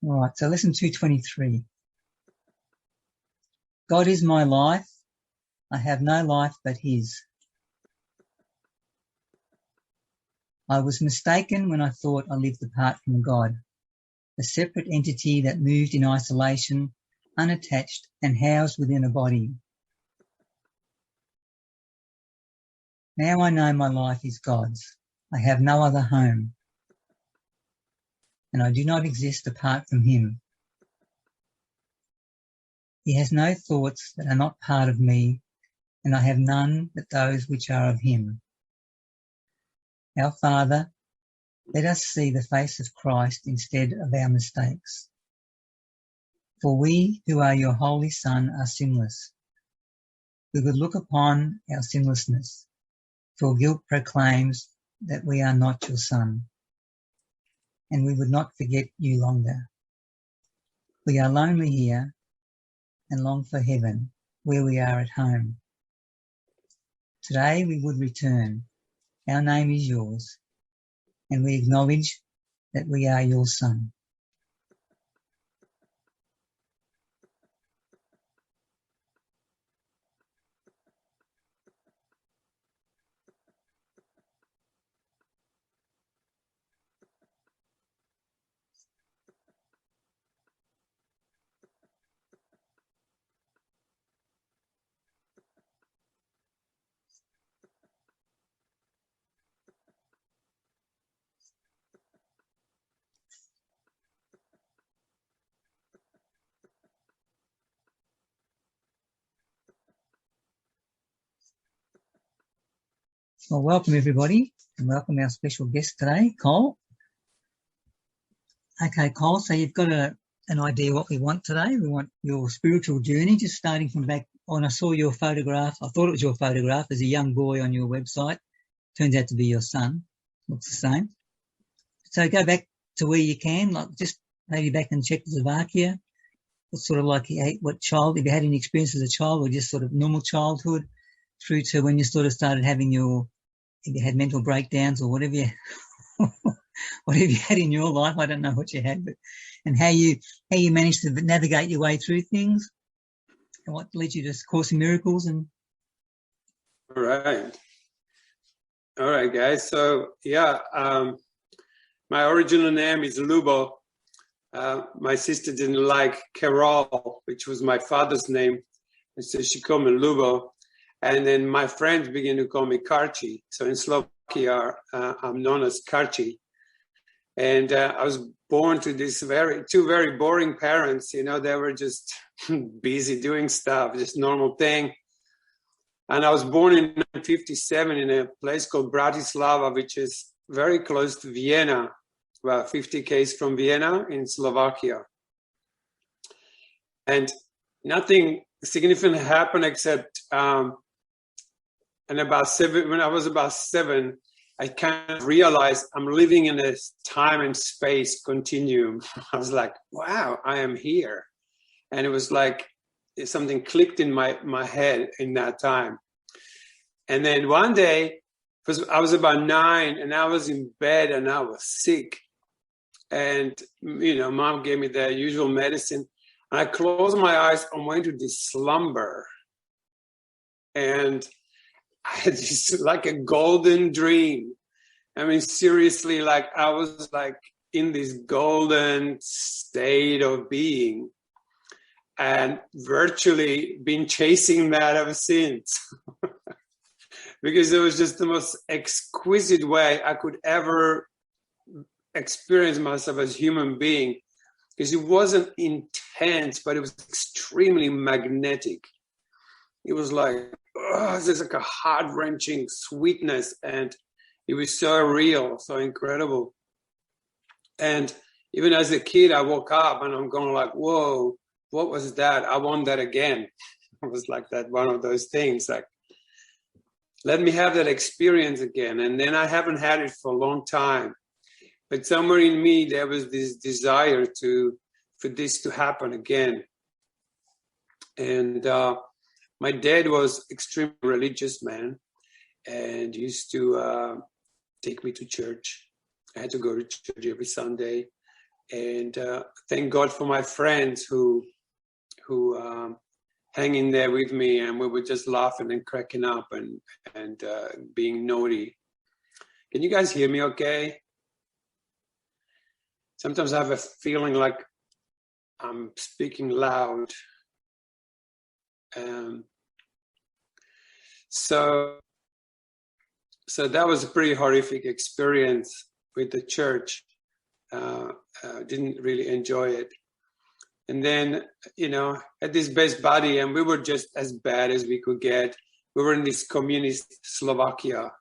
All right, so lesson 223. God is my life. I have no life but his. I was mistaken when I thought I lived apart from God, a separate entity that moved in isolation, unattached and housed within a body. Now I know my life is God's. I have no other home, and I do not exist apart from him. He has no thoughts that are not part of me, and I have none but those which are of him. Our Father, let us see the face of Christ instead of our mistakes. For we who are your holy Son are sinless. We would look upon our sinlessness, for guilt proclaims that we are not your Son, and we would not forget you longer. We are lonely here and long for heaven, where we are at home. Today we would return. Our name is yours, and we acknowledge that we are your Son. Well, welcome everybody, and welcome our special guest today, Cole. Okay, Cole, so you've got an idea what we want today. We want your spiritual journey, just starting from back on. I saw your photograph. I thought it was your photograph as a young boy on your website. Turns out to be your son. Looks the same. So go back to where you can, like just maybe back in Czechoslovakia. What sort of like, what child, if you had any experience as a child or just sort of normal childhood through to when you sort of started having if you had mental breakdowns or whatever you had in your life. I don't know what you had, but and how you managed to navigate your way through things and what led you to Course in Miracles. And all right guys, so yeah, my original name is Lubo. My sister didn't like Carol, which was my father's name, and so she called me Lubo. And then my friends began to call me Karči. So in Slovakia, I'm known as Karči. And I was born to two very boring parents. You know, they were just busy doing stuff, just normal thing. And I was born in 1957 in a place called Bratislava, which is very close to Vienna, about 50 km from Vienna in Slovakia. And nothing significant happened except when I was about seven, I kind of realized I'm living in a time and space continuum. I was like, wow, I am here. And it was like something clicked in my head in that time. And then one day, I was about 9 and I was in bed and I was sick. And, mom gave me the usual medicine. And I closed my eyes and went into this slumber. And I had this like a golden dream. I mean, seriously, like I was like in this golden state of being and virtually been chasing that ever since. Because it was just the most exquisite way I could ever experience myself as a human being. Because it wasn't intense, but it was extremely magnetic. It was like, there's like a heart-wrenching sweetness, and it was so real, so incredible. And even as a kid, I woke up and I'm going like, whoa, what was that? I want that again. It was like that, one of those things, like, let me have that experience again. And then I haven't had it for a long time. But somewhere in me, there was this desire for this to happen again. And my dad was extremely religious man and used to take me to church. I had to go to church every Sunday. And thank God for my friends who hang in there with me, and we were just laughing and cracking up and being naughty. Can you guys hear me okay? Sometimes I have a feeling like I'm speaking loud. So that was a pretty horrific experience with the church. Didn't really enjoy it. And then, you know, had this best buddy, and we were just as bad as we could get. We were in this communist Slovakia,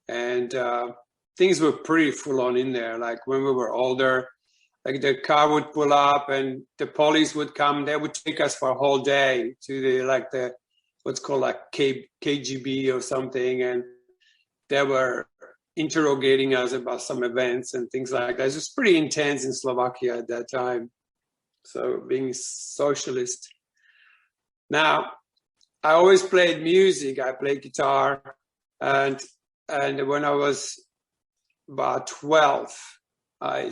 and things were pretty full on in there. Like when we were older, like the car would pull up and the police would come. They would take us for a whole day to the what's called like KGB or something, and they were interrogating us about some events and things like that. It was pretty intense in Slovakia at that time. So being socialist. Now, I always played music. I played guitar, and when I was about 12, I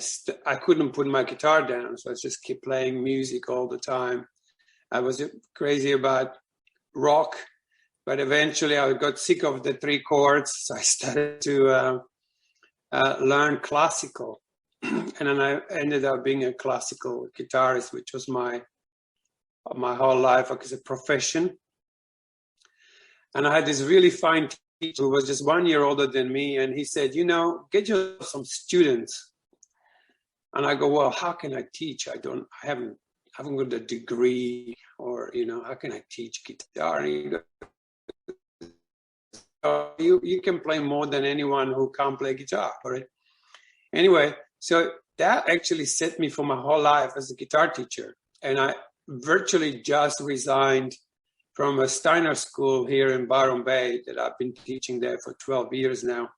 couldn't put my guitar down, so I just kept playing music all the time. I was crazy about rock, but eventually I got sick of the 3 chords, so I started to learn classical. And then I ended up being a classical guitarist, which was my whole life as a profession. And I had this really fine teacher who was just 1 year older than me, and he said, you know, get yourself some students. And I go, well, how can I teach? I haven't got a degree, or, you know, how can I teach guitar? And he goes, oh, you can play more than anyone who can't play guitar, right? Anyway, so that actually set me for my whole life as a guitar teacher. And I virtually just resigned from a Steiner school here in Byron Bay that I've been teaching there for 12 years now.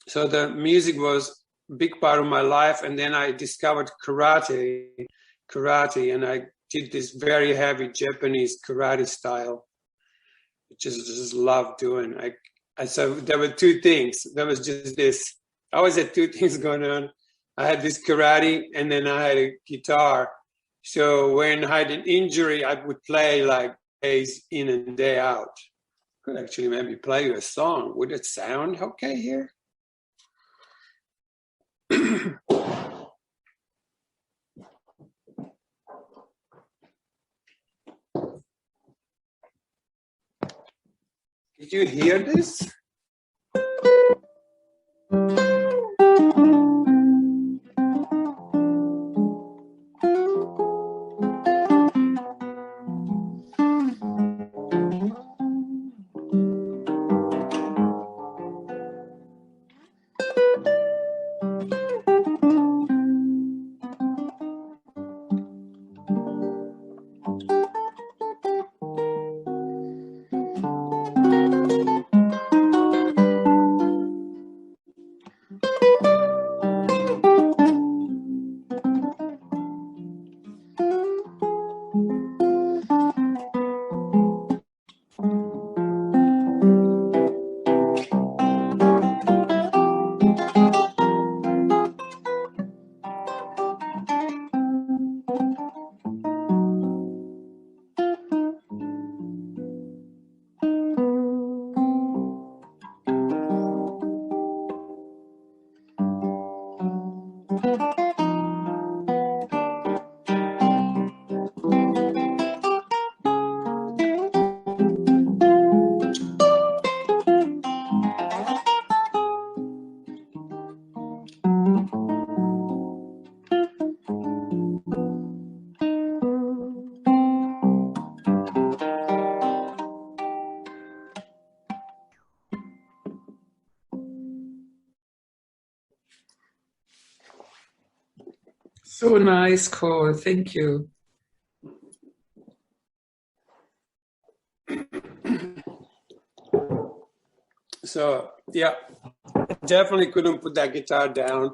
So the music was a big part of my life. And then I discovered karate, and I did this very heavy Japanese karate style, which I just loved doing. So there were 2 things. There was just this. I always had 2 things going on. I had this karate, and then I had a guitar. So when I had an injury, I would play like days in and day out. Could actually maybe play you a song. Would it sound okay here? Did you hear this? So nice, Cole. Thank you. So, yeah, definitely couldn't put that guitar down.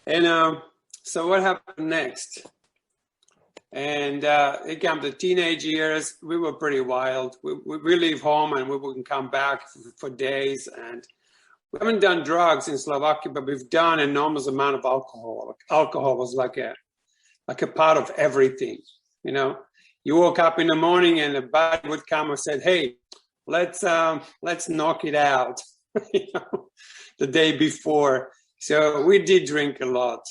And so what happened next? And it came the teenage years. We were pretty wild. We leave home and we wouldn't come back for days. And We haven't done drugs in Slovakia, but we've done an enormous amount of alcohol. Alcohol was like a part of everything. You know, you woke up in the morning and a buddy would come and said, "Hey, let's knock it out." You know, the day before. So we did drink a lot.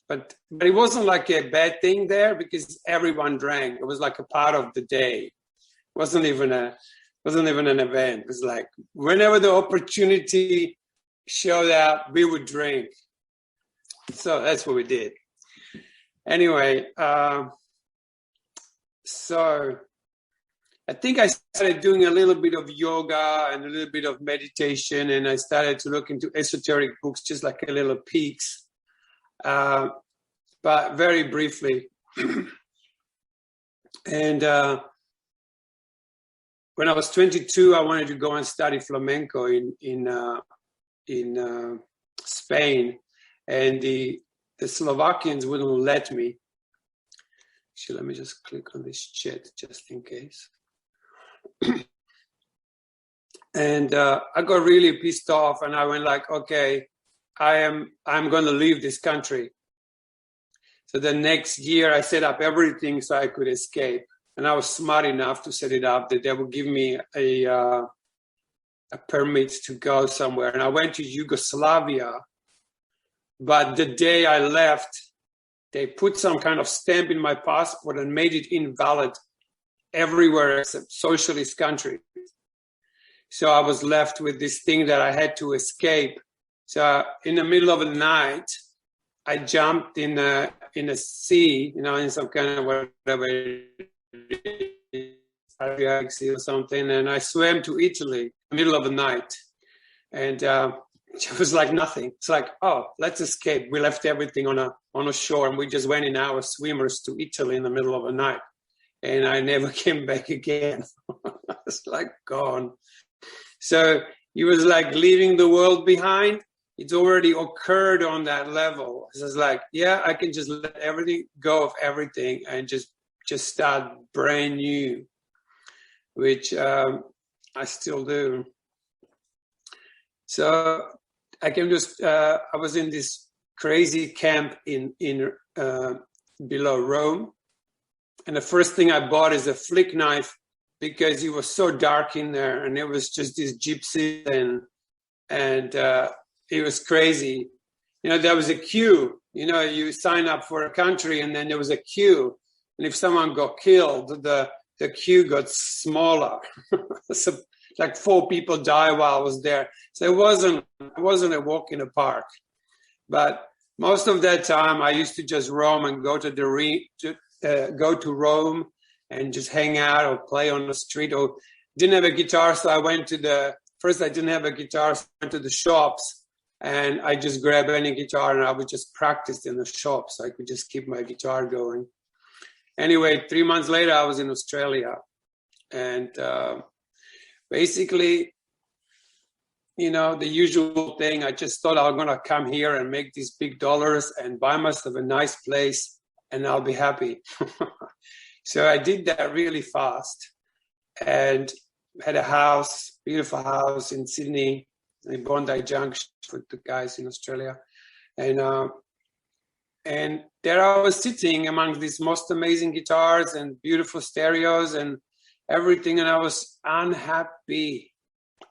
But it wasn't like a bad thing there because everyone drank. It was like a part of the day. It wasn't even an event. It was like whenever the opportunity showed up, we would drink. So that's what we did. Anyway, so I think I started doing a little bit of yoga and a little bit of meditation, and I started to look into esoteric books, just like a little peeks, but very briefly. And when I was 22, I wanted to go and study flamenco in Spain, and the Slovakians wouldn't let me. Actually, let me just click on this chat just in case. And I got really pissed off, and I went like, okay, I'm going to leave this country. So the next year I set up everything so I could escape, and I was smart enough to set it up that they would give me a permit to go somewhere. And I went to Yugoslavia, but the day I left, they put some kind of stamp in my passport and made it invalid everywhere except socialist countries. So I was left with this thing that I had to escape. So in the middle of the night, I jumped in a sea, you know, in some kind of whatever, sea or something, and I swam to Italy in the middle of the night. And it was like nothing. It's like, oh, let's escape. We left everything on a shore, and we just went in our swimmers to Italy in the middle of the night. And I never came back again. I was like gone. So it was like leaving the world behind. It's already occurred on that level. So it's like, yeah, I can just let everything go of everything and just start brand new, which I still do. So I came to, I was in this crazy camp in below Rome. And the first thing I bought is a flick knife because it was so dark in there, and it was just these gypsies, and it was crazy. You know, there was a queue. You know, you sign up for a country, and then there was a queue. And if someone got killed, the queue got smaller. So like 4 people died while I was there. So it wasn't a walk in the park. But most of that time, I used to just roam and go to Rome and just hang out or play on the street, or didn't have a guitar. So I went to first I didn't have a guitar, so I went to the shops, and I just grabbed any guitar and I would just practice in the shop so I could just keep my guitar going. Anyway, 3 months later, I was in Australia, and basically, you know, the usual thing, I just thought I'm going to come here and make these big dollars and buy myself a nice place, and I'll be happy. So I did that really fast, and had a house, beautiful house in Sydney, in Bondi Junction with the guys in Australia. And there I was sitting among these most amazing guitars and beautiful stereos and everything, and I was unhappy.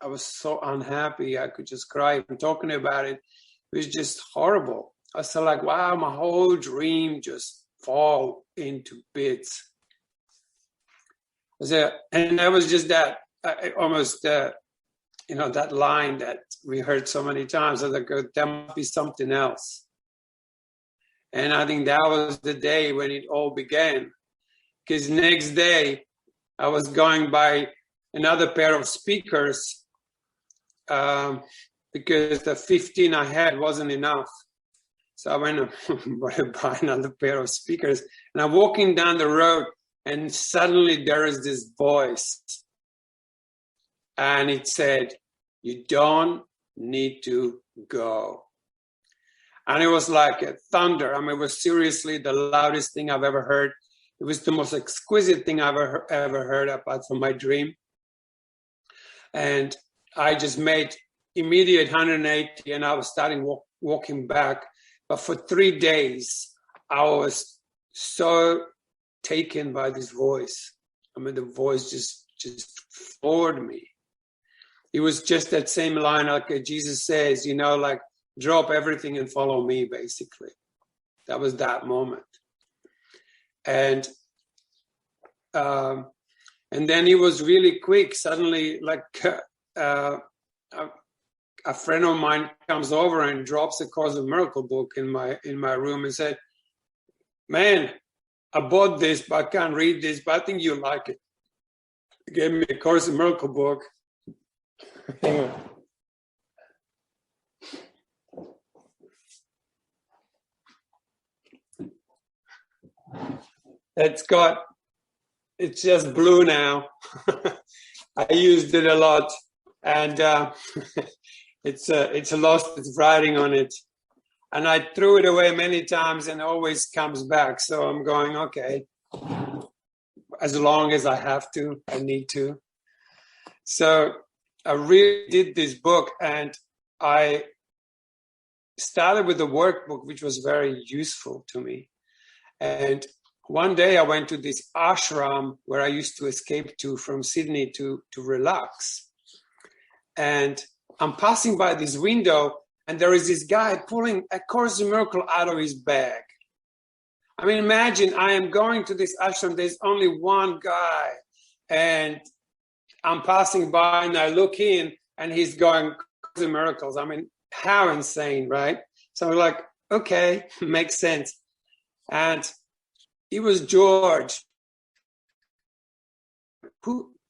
I was so unhappy. I could just cry. I'm talking about it. It was just horrible. I was like, wow, my whole dream just fall into bits. And that was just that, almost, you know, that line that we heard so many times. I was like, there must be something else. And I think that was the day when it all began. Because next day, I was going by another pair of speakers because the 15 I had wasn't enough. So I went and buy another pair of speakers. And I'm walking down the road, and suddenly there is this voice. And it said, you don't need to go. And it was like a thunder. I mean, it was seriously the loudest thing I've ever heard. It was the most exquisite thing I've ever heard, apart from my dream. And I just made immediate 180, and I was starting walking back. But for 3 days, I was so taken by this voice. I mean, the voice just floored me. It was just that same line, like Jesus says, you know, like, drop everything and follow me, basically. That was that moment. And then it was really quick. Suddenly, like, a friend of mine comes over and drops a Course of Miracle book in my room and said, man, I bought this, but I can't read this, but I think you like it. He gave me a Course of Miracle book. Hang on. It's just blue now. I used it a lot, and it's lost its writing on it. And I threw it away many times and always comes back. So I'm going, okay, as long as I have to, I need to. So I really did this book, and I started with the workbook, which was very useful to me. And one day I went to this ashram where I used to escape to from Sydney to relax. And I'm passing by this window, and there is this guy pulling a Course in Miracle out of his bag. I mean, imagine I am going to this ashram. There's only one guy, and I'm passing by, and I look in, and he's going Course in Miracles. I mean, how insane, right? So I'm like, okay, makes sense. And it was George.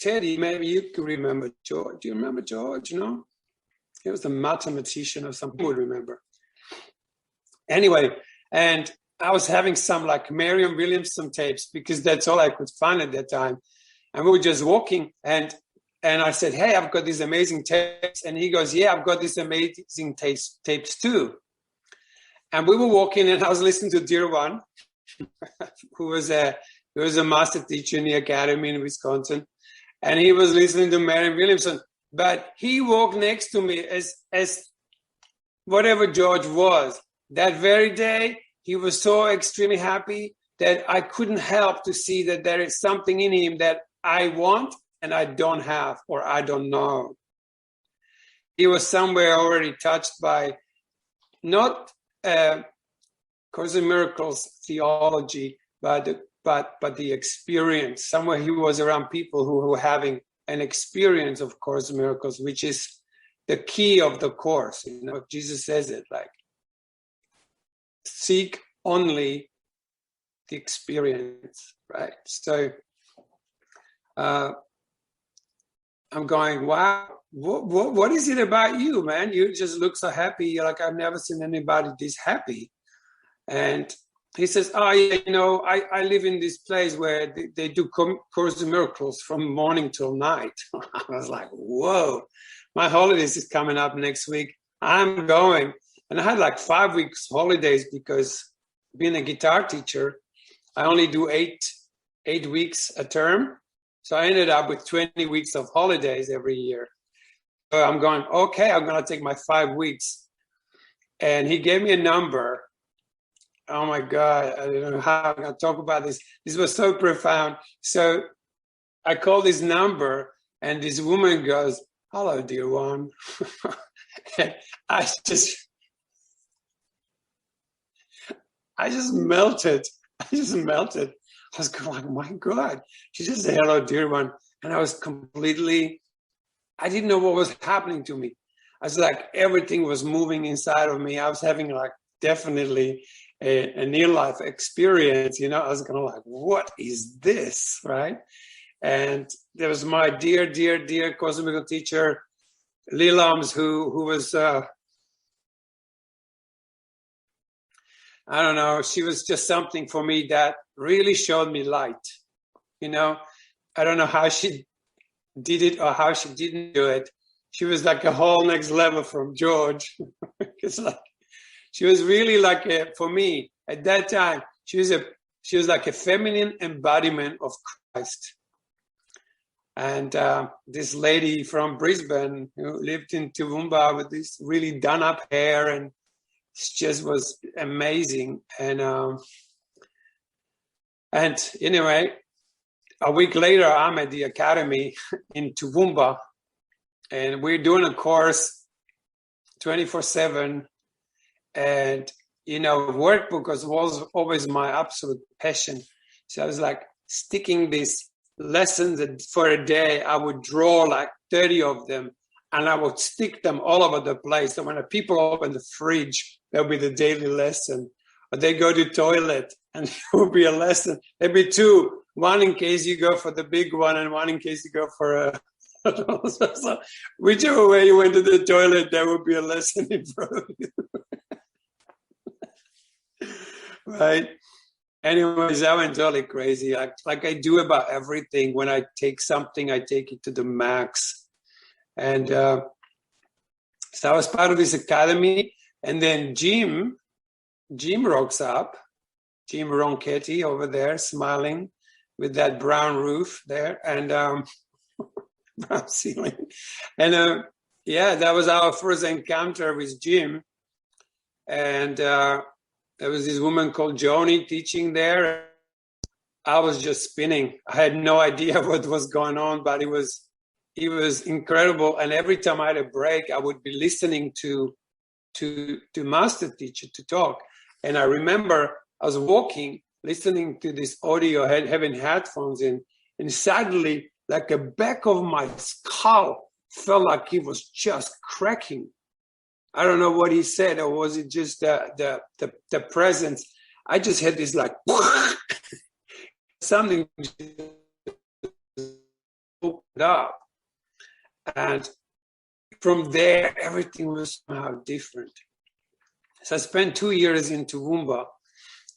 Teddy, maybe you could remember George. Do you remember George? No? He was a mathematician or something. Who would remember? Anyway, and I was having some like Marion Williamson tapes because that's all I could find at that time. And we were just walking, and I said, hey, I've got these amazing tapes. And he goes, yeah, I've got these amazing tapes too. And we were walking, and I was listening to Dear One, who was a master teacher in the academy in Wisconsin. And he was listening to Marion Williamson. But he walked next to me as whatever George was. That very day, he was so extremely happy that I couldn't help to see that there is something in him that I want and I don't have, or I don't know. He was somewhere already touched by not Course in Miracles theology, but the experience. Somewhere he was around people who were having an experience of Course in Miracles, which is the key of the Course. You know, Jesus says it like, seek only the experience, right? So I'm going, wow, what is it about you, man? You just look so happy. You're like, I've never seen anybody this happy. And he says, oh, yeah, you know, I live in this place where they do Course in Miracles from morning till night. I was like, whoa, my holidays is coming up next week. I'm going. And I had like 5 weeks holidays because being a guitar teacher, I only do eight weeks a term. So I ended up with 20 weeks of holidays every year. So I'm going, okay, I'm going to take my 5 weeks. And he gave me a number. Oh my God, I don't know how I'm going to talk about this. This was so profound. So I called this number, and this woman goes, hello, dear one. And I just melted. I was going, oh my God. She just said, hello, dear one. And I was I didn't know what was happening to me. I was like, everything was moving inside of me. I was having like definitely a near-life experience, you know. I was kind of like, what is this, right? And there was my dear Course in Miracles teacher, Lilams, who was, I don't know, she was just something for me that really showed me light, you know. I don't know how she did it or how she didn't do it. She was like a whole next level from George. It's like, she was really like for me at that time, she was like a feminine embodiment of Christ. And this lady from Brisbane who lived in Toowoomba with this really done up hair, and it just was amazing. And anyway, a week later, I'm at the academy in Toowoomba, and we're doing a course 24/7. And, workbook was always my absolute passion. So I was like sticking these lessons for a day. I would draw like 30 of them, and I would stick them all over the place. So when the people open the fridge, there'll be the daily lesson. Or they go to the toilet, and there will be a lesson. There'll be two. One in case you go for the big one, and one in case you go for a... So whichever way you went to the toilet, there would be a lesson in front of you. Right? Anyways, I went totally crazy. Like I do about everything. When I take something, I take it to the max. And so I was part of this academy. And then Jim rocks up. Jim Ronchetti over there, smiling with that brown roof there and brown ceiling. And that was our first encounter with Jim. And there was this woman called Joni teaching there. I was just spinning. I had no idea what was going on, but it was incredible. And every time I had a break, I would be listening to master teacher to talk. And I remember I was walking, listening to this audio, having headphones in, and suddenly, like the back of my skull felt like it was just cracking. I don't know what he said, or was it just the presence? I just had this like something opened up, and from there everything was somehow different. So I spent 2 years in Toowoomba,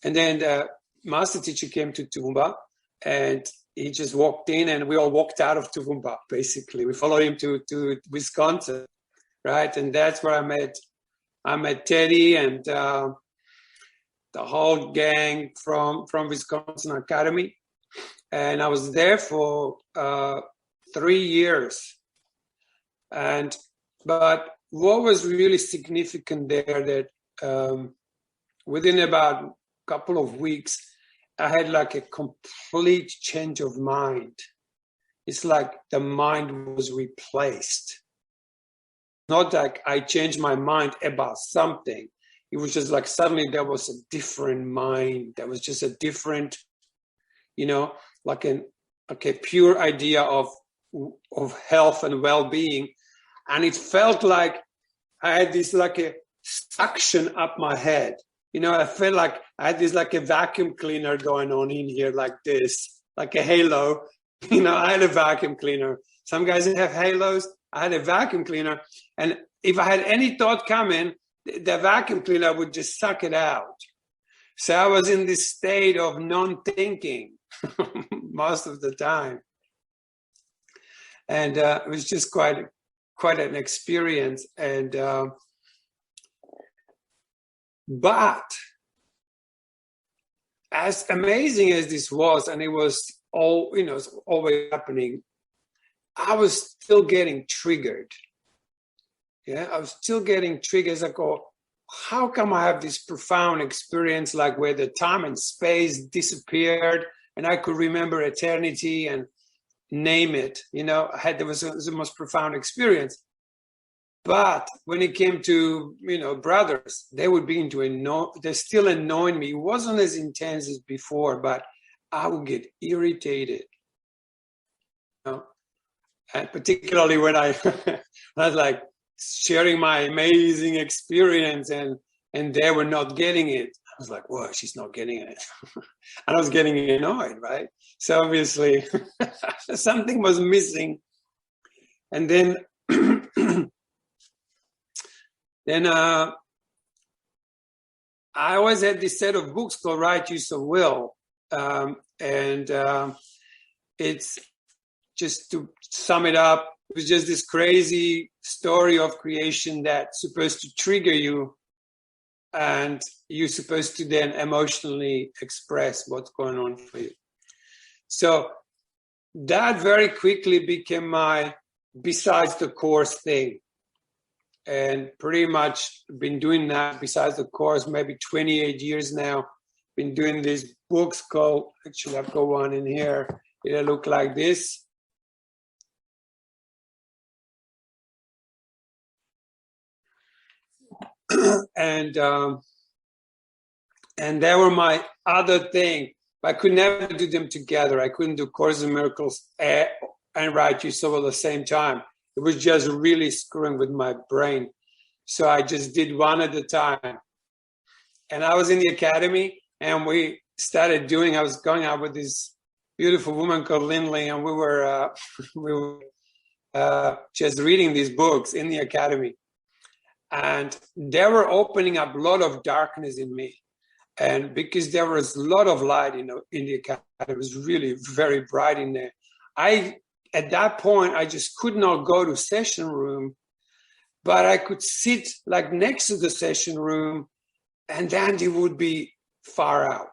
and then the master teacher came to Toowoomba, and he just walked in, and we all walked out of Toowoomba. Basically, we followed him to Wisconsin. Right, and that's where I met Teddy and the whole gang from Wisconsin Academy, and I was there for 3 years. But what was really significant there that within about a couple of weeks, I had like a complete change of mind. It's like the mind was replaced. Not like I changed my mind about something. It was just like suddenly there was a different mind. There was just a different, like a pure idea of health and well-being. And it felt like I had this like a suction up my head. I felt like I had this like a vacuum cleaner going on in here like this, like a halo. I had a vacuum cleaner. Some guys have halos. I had a vacuum cleaner, and if I had any thought coming, the vacuum cleaner would just suck it out. So I was in this state of non-thinking most of the time. And it was just quite an experience. And but as amazing as this was, and it was it's always happening, I was still getting triggered. Yeah, I was still getting triggers. I go, how come I have this profound experience, like where the time and space disappeared, and I could remember eternity and name it. There was the most profound experience. But when it came to brothers, they would begin to they're still annoying me. It wasn't as intense as before, but I would get irritated. And particularly when I was like sharing my amazing experience and they were not getting it. I was like, whoa, she's not getting it. And I was getting annoyed, right? So obviously something was missing. And then I always had this set of books called Right Use of Will. It's just to sum it up, it was just this crazy story of creation that's supposed to trigger you, and you're supposed to then emotionally express what's going on for you. So that very quickly became my besides the course thing. And pretty much been doing that besides the course, maybe 28 years now. Been doing these books called, actually I've got one in here. It'll look like this. And they were my other thing. I could never do them together. I couldn't do Course in Miracles and Write Your Soul at the same time. It was just really screwing with my brain. So I just did one at a time. And I was in the academy and we started doing, I was going out with this beautiful woman called Lindley, and we were just reading these books in the academy. And they were opening up a lot of darkness in me. And because there was a lot of light in the academy, it was really very bright in there. At that point, I just could not go to session room, but I could sit like next to the session room, and then it would be far out.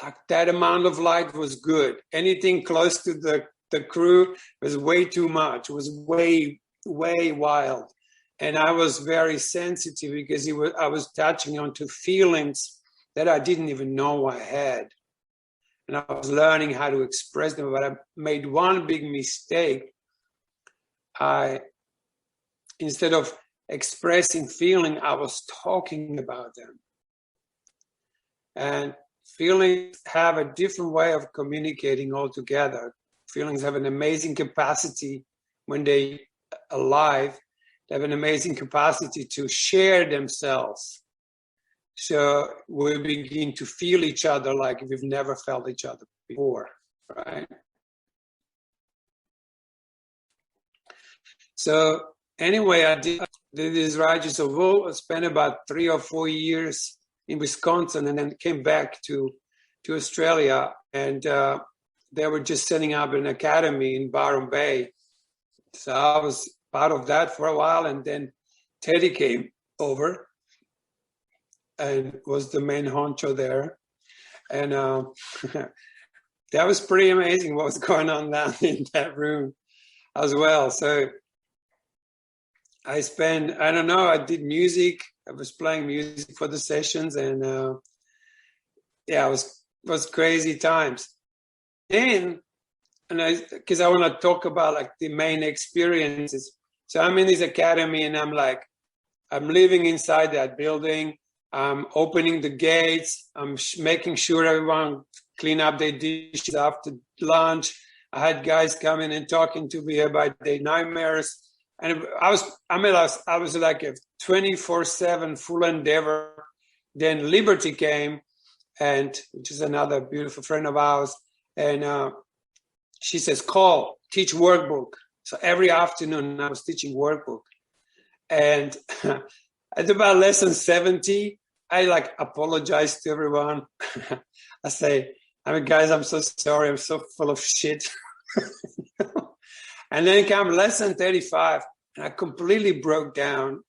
Like that amount of light was good. Anything close to the crew was way too much. It was way, way wild. And I was very sensitive because I was touching onto feelings that I didn't even know I had. And I was learning how to express them, but I made one big mistake. Instead of expressing feeling, I was talking about them. And feelings have a different way of communicating altogether. Feelings have an amazing capacity when they're alive. They have an amazing capacity to share themselves. So we begin to feel each other like we've never felt each other before, right? So anyway, I did this Righteous of Wool. I spent about 3 or 4 years in Wisconsin and then came back to Australia. And they were just setting up an academy in Byron Bay. So I was part of that for a while. And then Teddy came over and was the main honcho there. And that was pretty amazing what was going on down in that room as well. So I did music. I was playing music for the sessions, and it was crazy times. Then, because I want to talk about like the main experiences. So I'm in this academy and I'm living inside that building. I'm opening the gates. I'm making sure everyone clean up their dishes after lunch. I had guys coming and talking to me about their nightmares. And I was like a 24/7 full endeavor. Then Liberty came, which is another beautiful friend of ours. And she says, "Call, teach workbook." So every afternoon I was teaching workbook. And at about lesson 70, I apologize to everyone. I say, guys, I'm so sorry. I'm so full of shit. And then came lesson 35, and I completely broke down.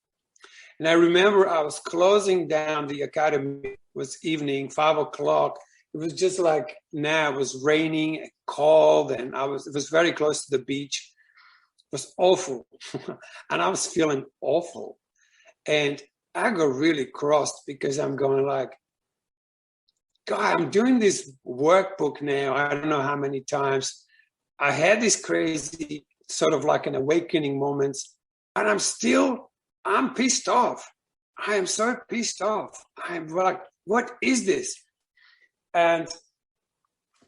And I remember I was closing down the academy. It was evening, 5 o'clock. It was just like now. It was raining and cold, and it was very close to the beach. It was awful. And I was feeling awful. And I got really crossed because I'm going like, God, I'm doing this workbook now. I don't know how many times. I had this crazy sort of like an awakening moments, and I'm pissed off. I am so pissed off. I'm like, what is this? And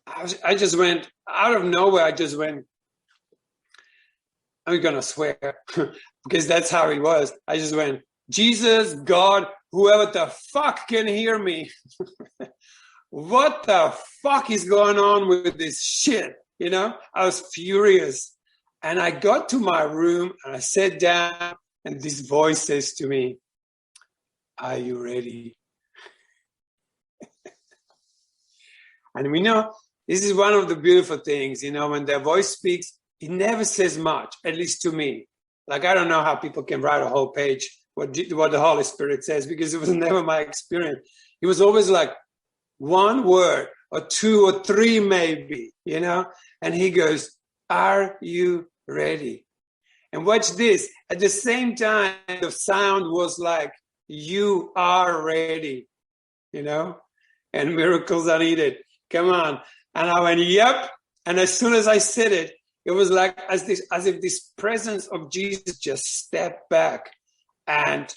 I just went out of nowhere. I just went, I'm going to swear because that's how it was. I just went, Jesus, God, whoever the fuck can hear me. What the fuck is going on with this shit? You know, I was furious. And I got to my room and I sat down, and this voice says to me, "Are you ready?" And we know this is one of the beautiful things, you know, when their voice speaks, it never says much, at least to me. Like, I don't know how people can write a whole page what the Holy Spirit says, because it was never my experience. It was always like one word or 2 or 3 maybe, you know? And he goes, are you ready? And watch this. At the same time, the sound was like, you are ready, you know? And miracles are needed. Come on. And I went, yep. And as soon as I said it, it was like as if this presence of Jesus just stepped back. And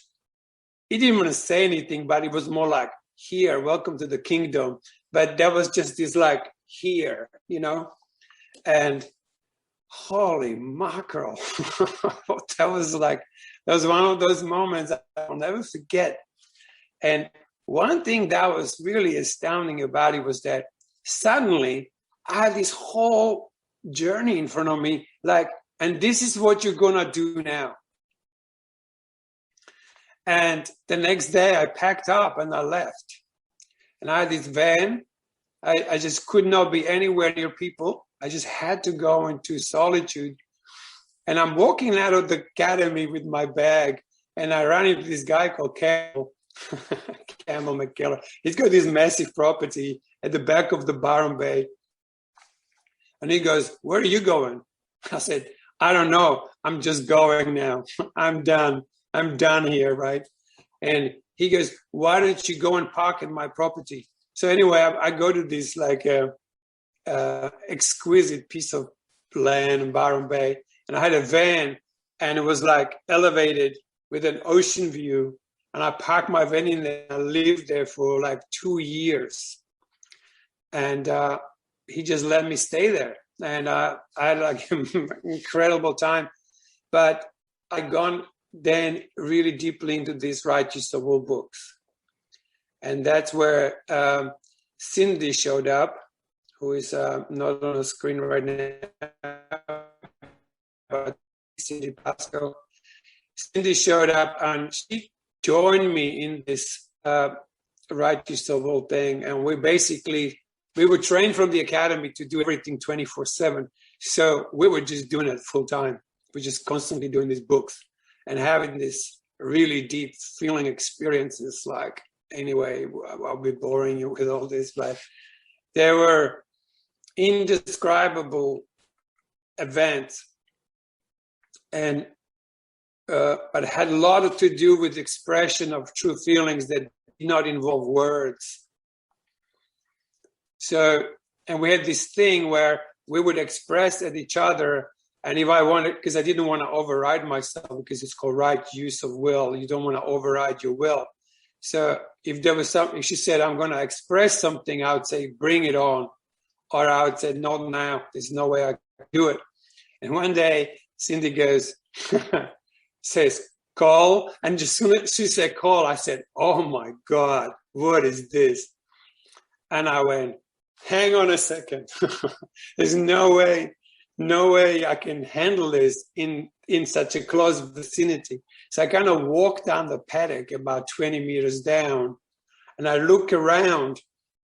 he didn't want to say anything, but it was more like, here, welcome to the kingdom. But that was just this like, here, you know? And holy mackerel. That was one of those moments I'll never forget. And one thing that was really astounding about it was that suddenly I had this whole journey in front of me, like, and this is what you're gonna do now. And the next day I packed up and I left. And I had this van. I just could not be anywhere near people. I just had to go into solitude. And I'm walking out of the academy with my bag, and I ran into this guy called Campbell McKellar. He's got this massive property at the back of the Byron Bay. And he goes, where are you going? I said, I don't know. I'm just going now. I'm done. I'm done here, right? And he goes, why don't you go and park in my property? So anyway, I go to this like exquisite piece of land in Byron Bay, and I had a van, and it was like elevated with an ocean view, and I parked my van in there. I lived there for like 2 years, and he just let me stay there, and I had like an incredible time. But I gone then really deeply into these Righteous of All books. And that's where Cindy showed up, who is not on the screen right now, but Cindy Pasco. Cindy showed up and she joined me in this Righteous of All thing. And we were trained from the academy to do everything 24/7. So we were just doing it full time. We're just constantly doing these books and having this really deep feeling experiences. Like, anyway, I'll be boring you with all this, but there were indescribable events, and but it had a lot to do with the expression of true feelings that did not involve words. So, and we had this thing where we would express at each other. And if I wanted, because I didn't want to override myself, because it's called right use of will. You don't want to override your will. So if there was something, she said, I'm going to express something, I would say, bring it on. Or I would say, not now. There's no way I can do it. And one day, Cindy goes, says, call. And just soon as she said call, I said, oh my God, what is this? And I went, hang on a second. There's no way I can handle this in such a close vicinity. So I kind of walked down the paddock about 20 meters down, and I look around,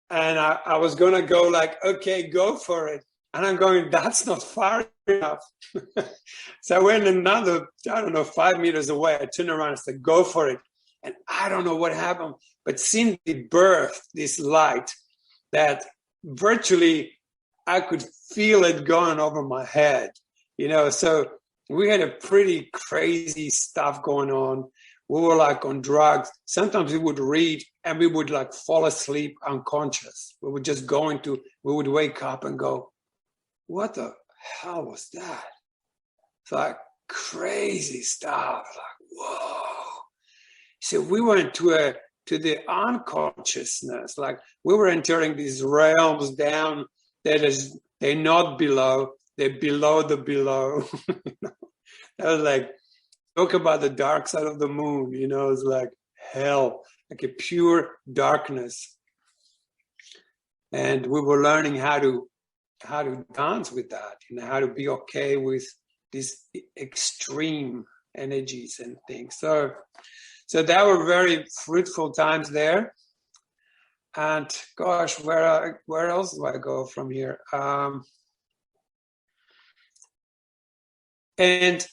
and I was going to go like, okay, go for it. And I'm going, that's not far enough. So I went another, 5 meters away. I turned around and said, go for it. And I don't know what happened, but Cindy birthed this light that virtually I could feel it going over my head, you know. So we had a pretty crazy stuff going on. We were like on drugs. Sometimes we would read and we would like fall asleep unconscious. We would wake up and go, what the hell was that? It's like crazy stuff. Like, whoa. So we went to the unconsciousness. Like we were entering these realms down. They're not below, they're below the below. That was like, talk about the dark side of the moon, you know, it's like hell, like a pure darkness. And we were learning how to dance with that, you know, how to be okay with these extreme energies and things. So that were very fruitful times there. And gosh, where else do I go from here? And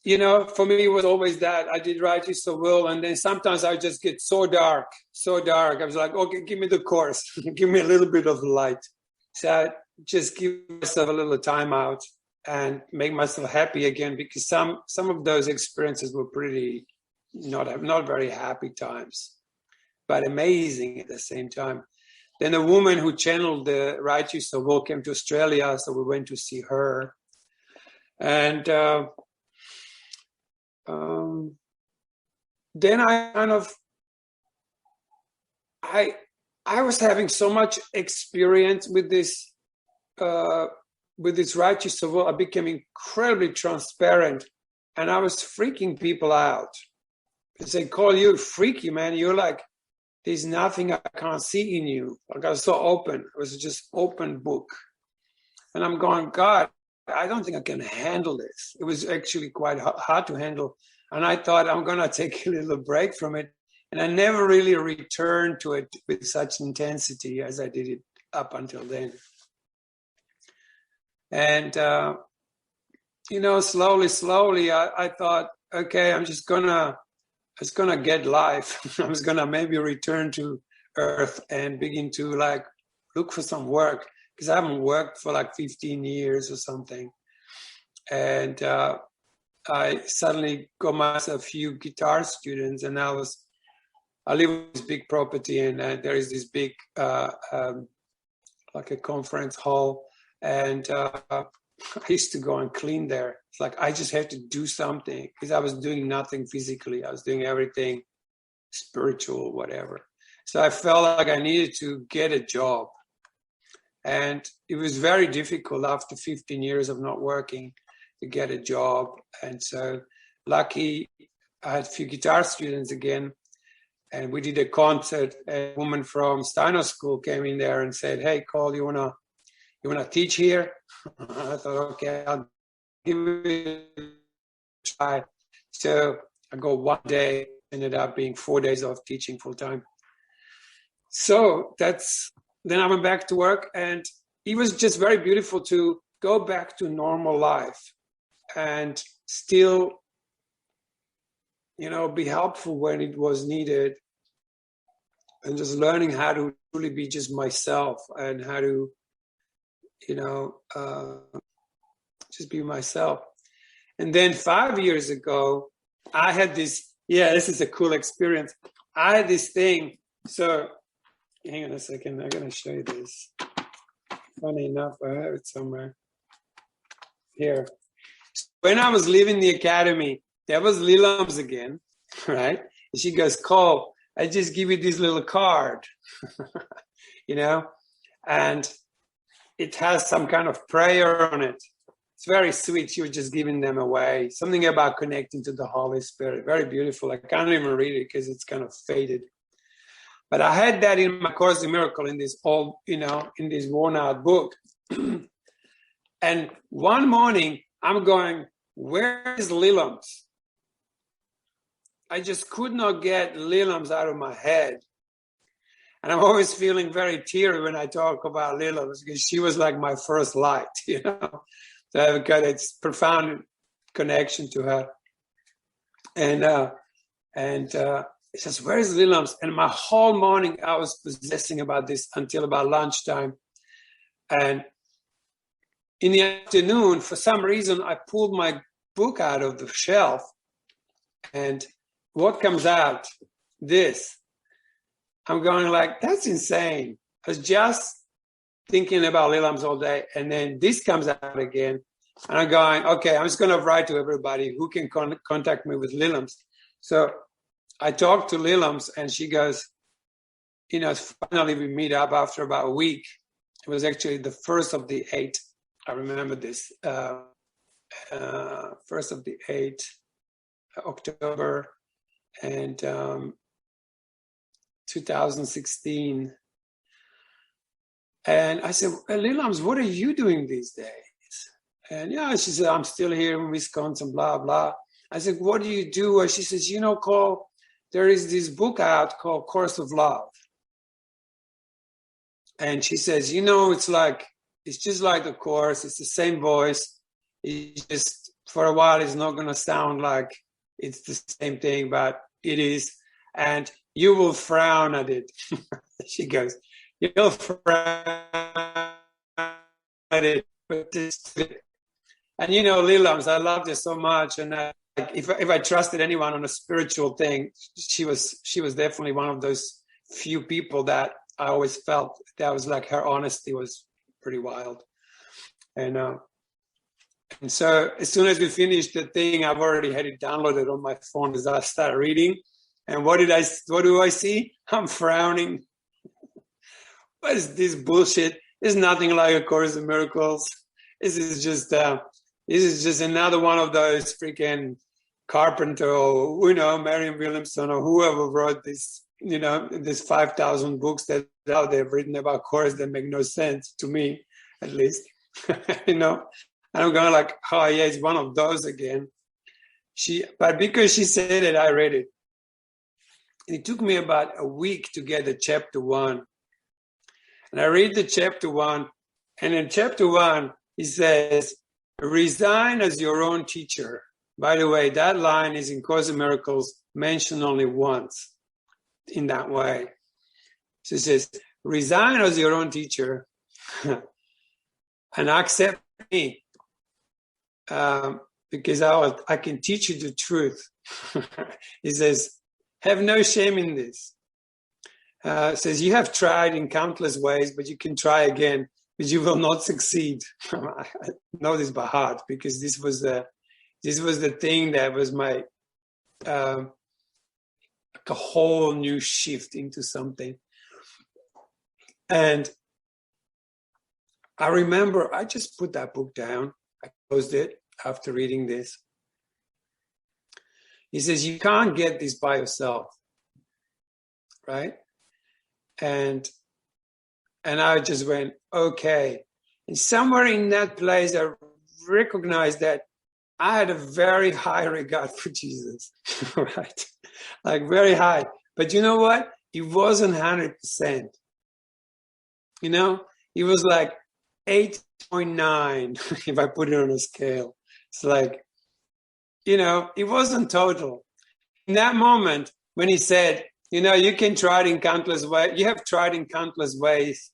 you know, for me, it was always that. I did Righteous of Will, and then sometimes I just get so dark. I was like, okay, give me the course. Give me a little bit of light. So I just give myself a little time out and make myself happy again, because some of those experiences were pretty not very happy times, but amazing at the same time. Then a woman who channeled the Righteous of Will came to Australia, so we went to see her. And then I kind of, I was having so much experience with this Righteous of Will. I became incredibly transparent, and I was freaking people out. They call you freaky, man. You're like, there's nothing I can't see in you. Like, I was so open. It was just open book. And I'm going, God, I don't think I can handle this. It was actually quite hard to handle. And I thought, I'm going to take a little break from it. And I never really returned to it with such intensity as I did it up until then. And, you know, slowly, I thought, okay, I'm just going to get life. I was going to maybe return to Earth and begin to like look for some work, because I haven't worked for like 15 years or something. And I suddenly got myself a few guitar students, and I live in this big property, and there is this big like a conference hall, and I used to go and clean there. It's like I just had to do something, because I was doing nothing physically. I was doing everything spiritual, whatever. So I felt like I needed to get a job. And it was very difficult after 15 years of not working to get a job. And so lucky, I had a few guitar students again, and we did a concert. A woman from Steiner School came in there and said, "Hey, Cole, you wanna teach here?" I thought, okay, I'll give it a try. So I go one day, ended up being 4 days of teaching full time. So then I went back to work, and it was just very beautiful to go back to normal life and still, you know, be helpful when it was needed, and just learning how to really be just myself, and how to, you know, just be myself. And then 5 years ago, I had this, this is a cool experience. I had this thing. So hang on a second, I'm going to show you this. Funny enough, I have it somewhere. Here. When I was leaving the academy, there was Lilam's again, right? And she goes, "Cole, I just give you this little card," you know, and it has some kind of prayer on it. It's very sweet. She was just giving them away. Something about connecting to the Holy Spirit. Very beautiful. I can't even read it because it's kind of faded. But I had that in my Course in Miracle, in this old, you know, in this worn out book. And one morning I'm going, where is Lilam's? I just could not get Lilam's out of my head. And I'm always feeling very teary when I talk about Lilam's, because she was like my first light, you know. So I've got this profound connection to her. And it says, where is Lilam's? And my whole morning I was possessing about this until about lunchtime. And in the afternoon, for some reason, I pulled my book out of the shelf. And what comes out? This. I'm going like, that's insane. I was just thinking about Lilam's all day. And then this comes out again. And I'm going, okay, I'm just going to write to everybody who can contact me with Lilam's. So I talked to Lilam's, and she goes, you know, finally we meet up after about a week. It was actually the first of the 8. I remember this. First of the 8, October, and 2016. And I said, Lilam's, what are you doing these days? And she said, I'm still here in Wisconsin, blah, blah. I said, what do you do? And she says, you know, Cole, there is this book out called Course of Love. And she says, you know, it's just like the Course. It's the same voice. It's just for a while it's not going to sound like it's the same thing, but it is. And you will frown at it. She goes, you'll frown at it. And you know, Lilams, I loved her so much. And if I trusted anyone on a spiritual thing, she was definitely one of those few people that I always felt that was like her honesty was pretty wild. And so as soon as we finished the thing, I've already had it downloaded on my phone as I start reading. And what do I see? I'm frowning. What is this bullshit? It's nothing like A Course in Miracles. This is just another one of those freaking Carpenter or, you know, Marianne Williamson or whoever wrote this, you know, this 5,000 books that out there written about Course that make no sense to me, at least. You know, and I'm going like, oh yeah, it's one of those again. But because she said it, I read it. And it took me about a week to get to chapter 1. And I read the chapter 1, and in chapter 1, he says, resign as your own teacher. By the way, that line is in Course in Miracles mentioned only once in that way. So it says, resign as your own teacher and accept me because I can teach you the truth. He says, have no shame in this. Says, you have tried in countless ways, but you can try again, but you will not succeed. I know this by heart because this was the thing that was my like a whole new shift into something. And I remember I just put that book down. I closed it after reading this. He says, you can't get this by yourself, right? And I just went, okay. And somewhere in that place, I recognized that I had a very high regard for Jesus, right? Like very high. But you know what? It wasn't 100%. You know, it was like 8.9 if I put it on a scale. It's like, you know, it wasn't total. In that moment, when he said, you know, you can try it in countless ways. You have tried in countless ways,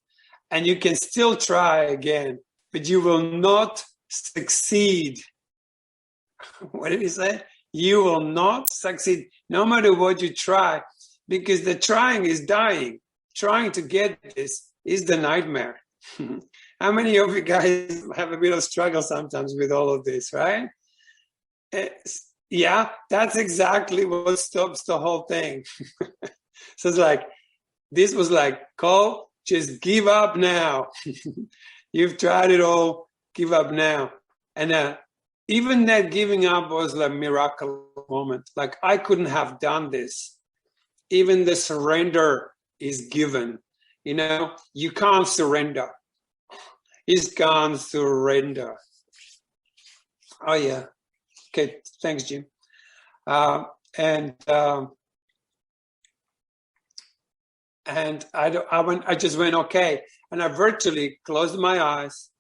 and you can still try again, but you will not succeed. What did he say? You will not succeed, no matter what you try, because the trying is dying. Trying to get this is the nightmare. How many of you guys have a bit of struggle sometimes with all of this, right? Yeah, that's exactly what stops the whole thing. So it's like, this was like, Cole, just give up now. You've tried it all, give up now. And even that giving up was like a miracle moment. Like I couldn't have done this. Even the surrender is given. You know, you can't surrender. You can't surrender. Oh yeah. Okay, thanks, Jim. And I just went, okay. And I virtually closed my eyes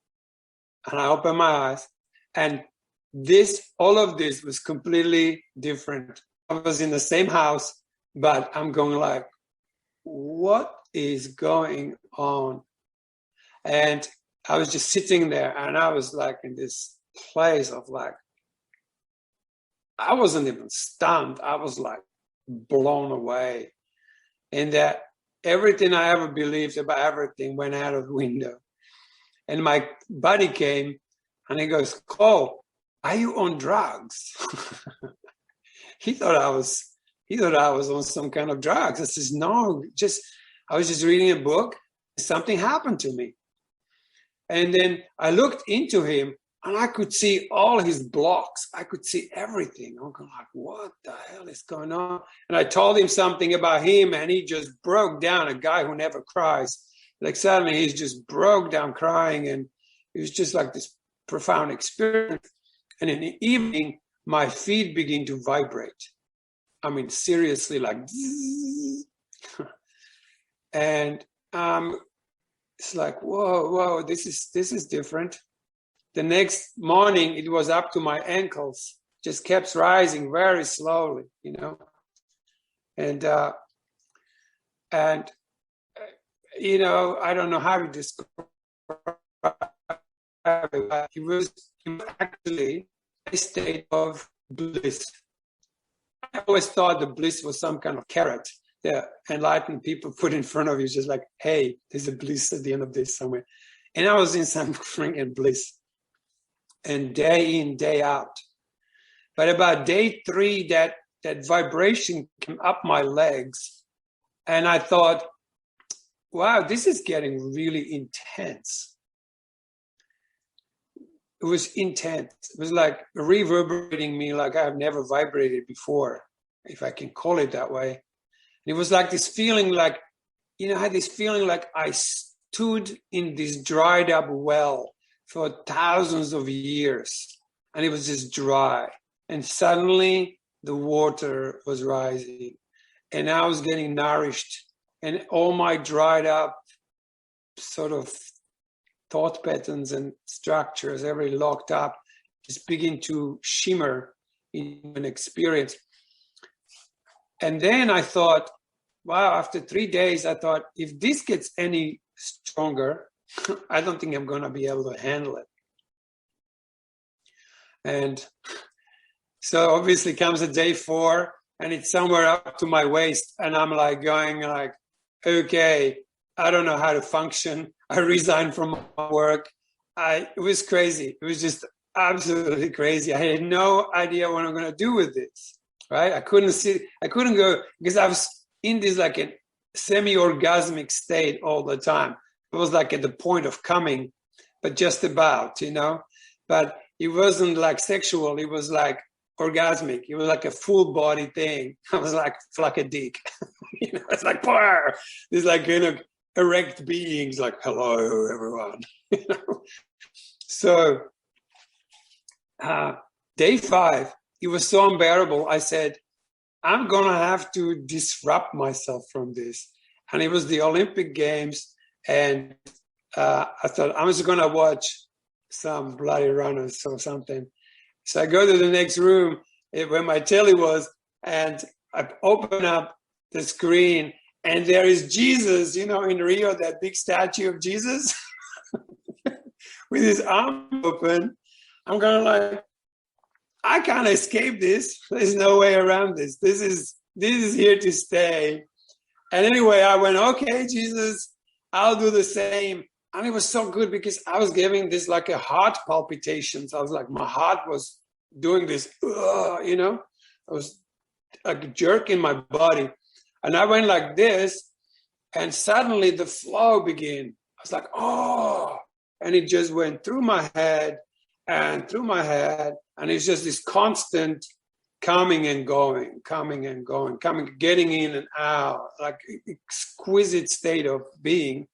and I opened my eyes. And all of this was completely different. I was in the same house, but I'm going like, what is going on? And I was just sitting there and I was like in this place of like, I wasn't even stunned. I was like blown away. And that everything I ever believed about everything went out of the window. And my buddy came and he goes, Cole, are you on drugs? He thought I was on some kind of drugs. I says, no, I was just reading a book. Something happened to me. And then I looked into him and I could see all his blocks. I could see everything. I'm going like, what the hell is going on? And I told him something about him and he just broke down, a guy who never cries. Like suddenly he's just broke down crying and it was just like this profound experience. And in the evening, my feet begin to vibrate. I mean, seriously, like, and it's like, whoa, this is different. the next morning, it was up to my ankles, just kept rising very slowly, you know. And you know, I don't know how to describe it. It was actually a state of bliss. I always thought the bliss was some kind of carrot that enlightened people put in front of you, just like, hey, there's a bliss at the end of this somewhere. And I was in some freaking bliss. And day in, day out. But about day 3, that vibration came up my legs. And I thought, wow, this is getting really intense. It was intense. It was like reverberating me like I've never vibrated before, if I can call it that way. And it was like this feeling like, you know, I had this feeling like I stood in this dried up well for thousands of years, and it was just dry. And suddenly the water was rising, and I was getting nourished, and all my dried up sort of thought patterns and structures, every locked up, just begin to shimmer in an experience. And then I thought, wow, after 3 days, I thought, if this gets any stronger, I don't think I'm going to be able to handle it. And so obviously comes a day 4, and it's somewhere up to my waist, and I'm like going like, okay, I don't know how to function. I resigned from my work. It was crazy. It was just absolutely crazy. I had no idea what I'm going to do with this, right? I couldn't go, because I was in this like a semi-orgasmic state all the time. It was like at the point of coming, but just about, you know, but it wasn't like sexual. It was like orgasmic. It was like a full body thing. I was like a dick, you know, it's like, this like, you know, erect beings like, hello, everyone. You know? So day 5, it was so unbearable. I said, I'm going to have to disrupt myself from this. And it was the Olympic Games. And I thought, I'm just going to watch some bloody runners or something. So I go to the next room where my telly was, and I open up the screen, and there is Jesus, you know, in Rio, that big statue of Jesus with his arm open. I'm going like, I can't escape this. There's no way around this. This is here to stay. And anyway, I went, okay, Jesus, I'll do the same. And it was so good because I was giving this like a heart palpitations. I was like, my heart was doing this, you know, I was like a jerk in my body. And I went like this, and suddenly the flow began. I was like, oh, and it just went through my head and through my head. And it's just this constant coming and going, getting in and out, like exquisite state of being,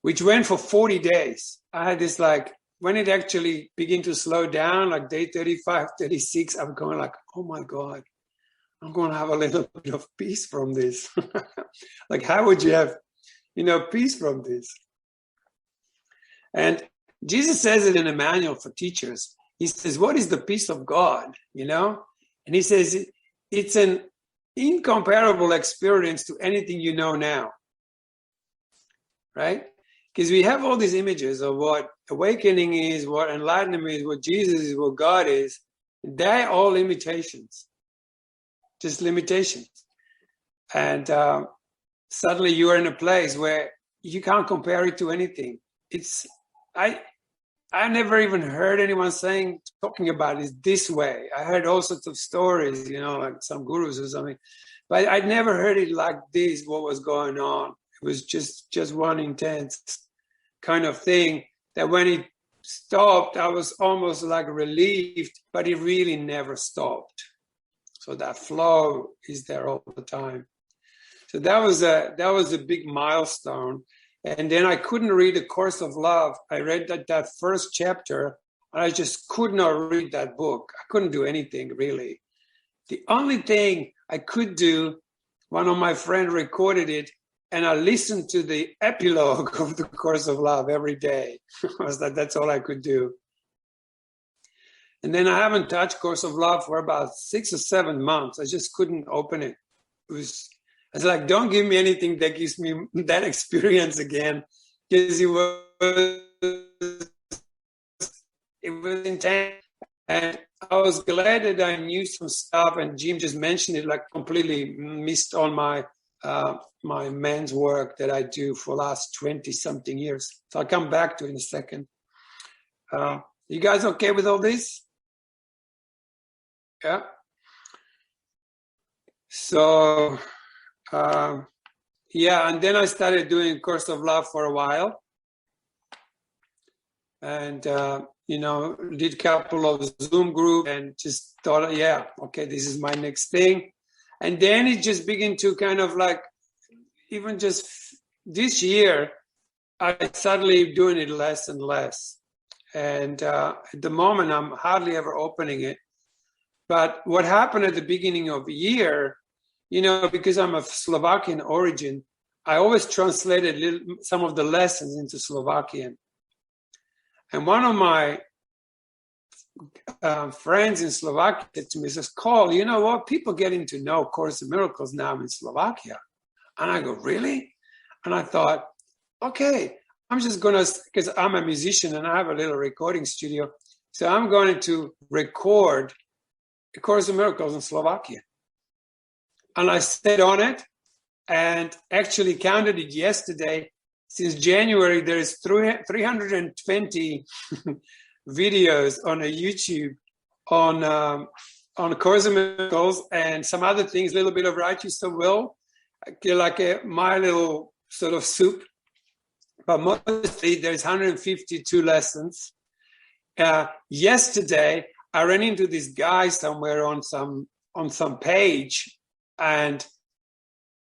which went for 40 days. I had this like, when it actually began to slow down, like day 35, 36, I'm going like, oh my God, I'm going to have a little bit of peace from this. Like, how would you have, you know, peace from this? And Jesus says it in a manual for teachers. He says, what is the peace of God, you know? And he says, it's an incomparable experience to anything you know now, right? Because we have all these images of what awakening is, what enlightenment is, what Jesus is, what God is. They're all limitations, just limitations. And suddenly you are in a place where you can't compare it to anything. I never even heard anyone talking about it this way. I heard all sorts of stories, you know, like some gurus or something, but I'd never heard it like this, what was going on. It was just one intense kind of thing that when it stopped, I was almost like relieved, but it really never stopped. So that flow is there all the time. So that was a big milestone. And then I couldn't read A Course of Love. I read that first chapter, and I just could not read that book. I couldn't do anything, really. The only thing I could do, one of my friends recorded it, and I listened to the epilogue of the Course of Love every day. I was like, that's all I could do. And then I haven't touched Course of Love for about 6 or 7 months. I just couldn't open it. I was like, don't give me anything that gives me that experience again, because it was intense. And I was glad that I knew some stuff, and Jim just mentioned it, like completely missed on my my men's work that I do for the last 20-something years. So I'll come back to it in a second. You guys okay with all this? Yeah. So, yeah, and then I started doing Course of Love for a while. And, you know, did a couple of Zoom groups and just thought, yeah, okay, this is my next thing. And then it just began to kind of like, even just this year, I suddenly doing it less and less. And at the moment, I'm hardly ever opening it. But what happened at the beginning of the year, you know, because I'm of Slovakian origin, I always translated some of the lessons into Slovakian. And one of my friends in Slovakia said to me, says, Cole, you know what? People getting to know Course in Miracles now in Slovakia. And I go, really? And I thought, okay, I'm just going to, because I'm a musician and I have a little recording studio. So I'm going to record A Course in Miracles in Slovakia. And I stayed on it and actually counted it yesterday. Since January, there is 320 videos on a YouTube on A Course in Miracles and some other things, a little bit of Righteous of Will, like my little sort of soup. But mostly there's 152 lessons. Yesterday, I ran into this guy somewhere on some page, and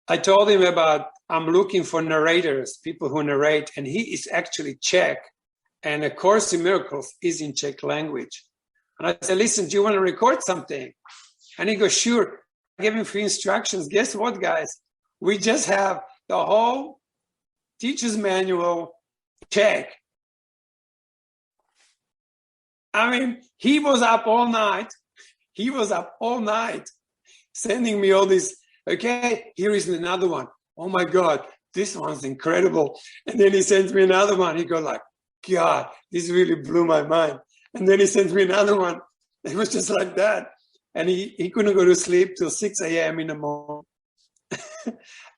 I told him about I'm looking for narrators, people who narrate, and he is actually Czech, and A Course in Miracles is in Czech language. And I said, listen, do you want to record something? And he goes, sure. I gave him free instructions. Guess what, guys? We just have the whole teacher's manual Czech. I mean, he was up all night. Sending me all this. Okay, here is another one. Oh my God, this one's incredible. And then he sends me another one. He goes like, God, this really blew my mind. And then he sends me another one. It was just like that. And he couldn't go to sleep till 6 a.m. in the morning.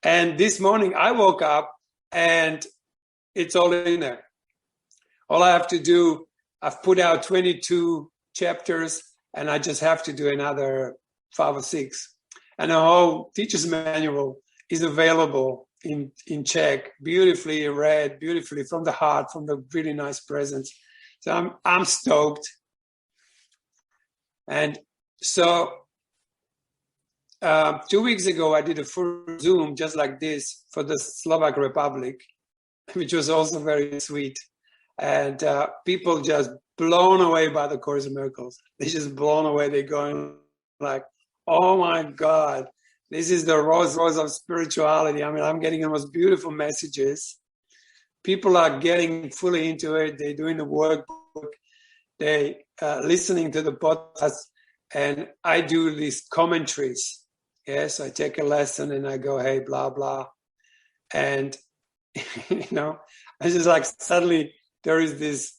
And this morning I woke up and it's all in there. All I have to do, I've put out 22 chapters and I just have to do another 5 or 6. And the whole teacher's manual is available in Czech, beautifully read, beautifully from the heart, from the really nice presence. So I'm stoked. And so 2 weeks ago, I did a full Zoom just like this for the Slovak Republic, which was also very sweet. And people just blown away by the Course in Miracles. They're just blown away. They're going like, oh my God, this is the rose of spirituality. I mean, I'm getting the most beautiful messages. People are getting fully into it. They're doing the workbook. They listening to the podcast. And I do these commentaries. Yes, I take a lesson and I go, hey, blah, blah. And, you know, I just like suddenly there is this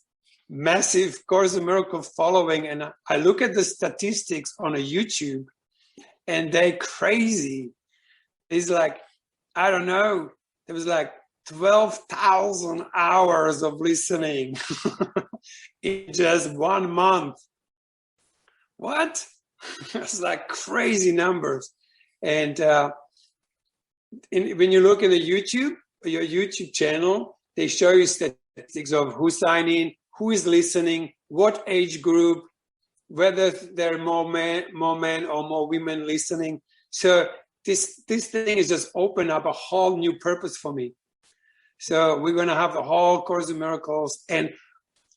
massive Course in Miracles following. And I look at the statistics on a YouTube and they're crazy. It's like, I don't know, there was like 12,000 hours of listening in just 1 month. What? It's like crazy numbers. And when you look at your YouTube channel, they show you statistics of who's signing, who is listening, what age group, whether there are more men or more women listening. So this thing is just opened up a whole new purpose for me. So we're going to have the whole Course in Miracles. And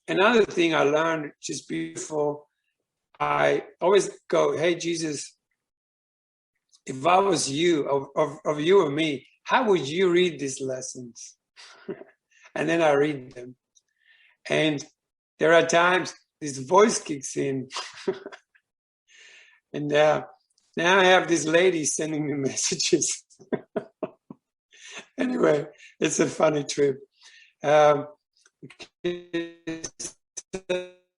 another thing I learned, which is beautiful, I always go, hey, Jesus, if I was you, of you or me, how would you read these lessons? And then I read them. And there are times this voice kicks in. And now I have this lady sending me messages. Anyway, it's a funny trip.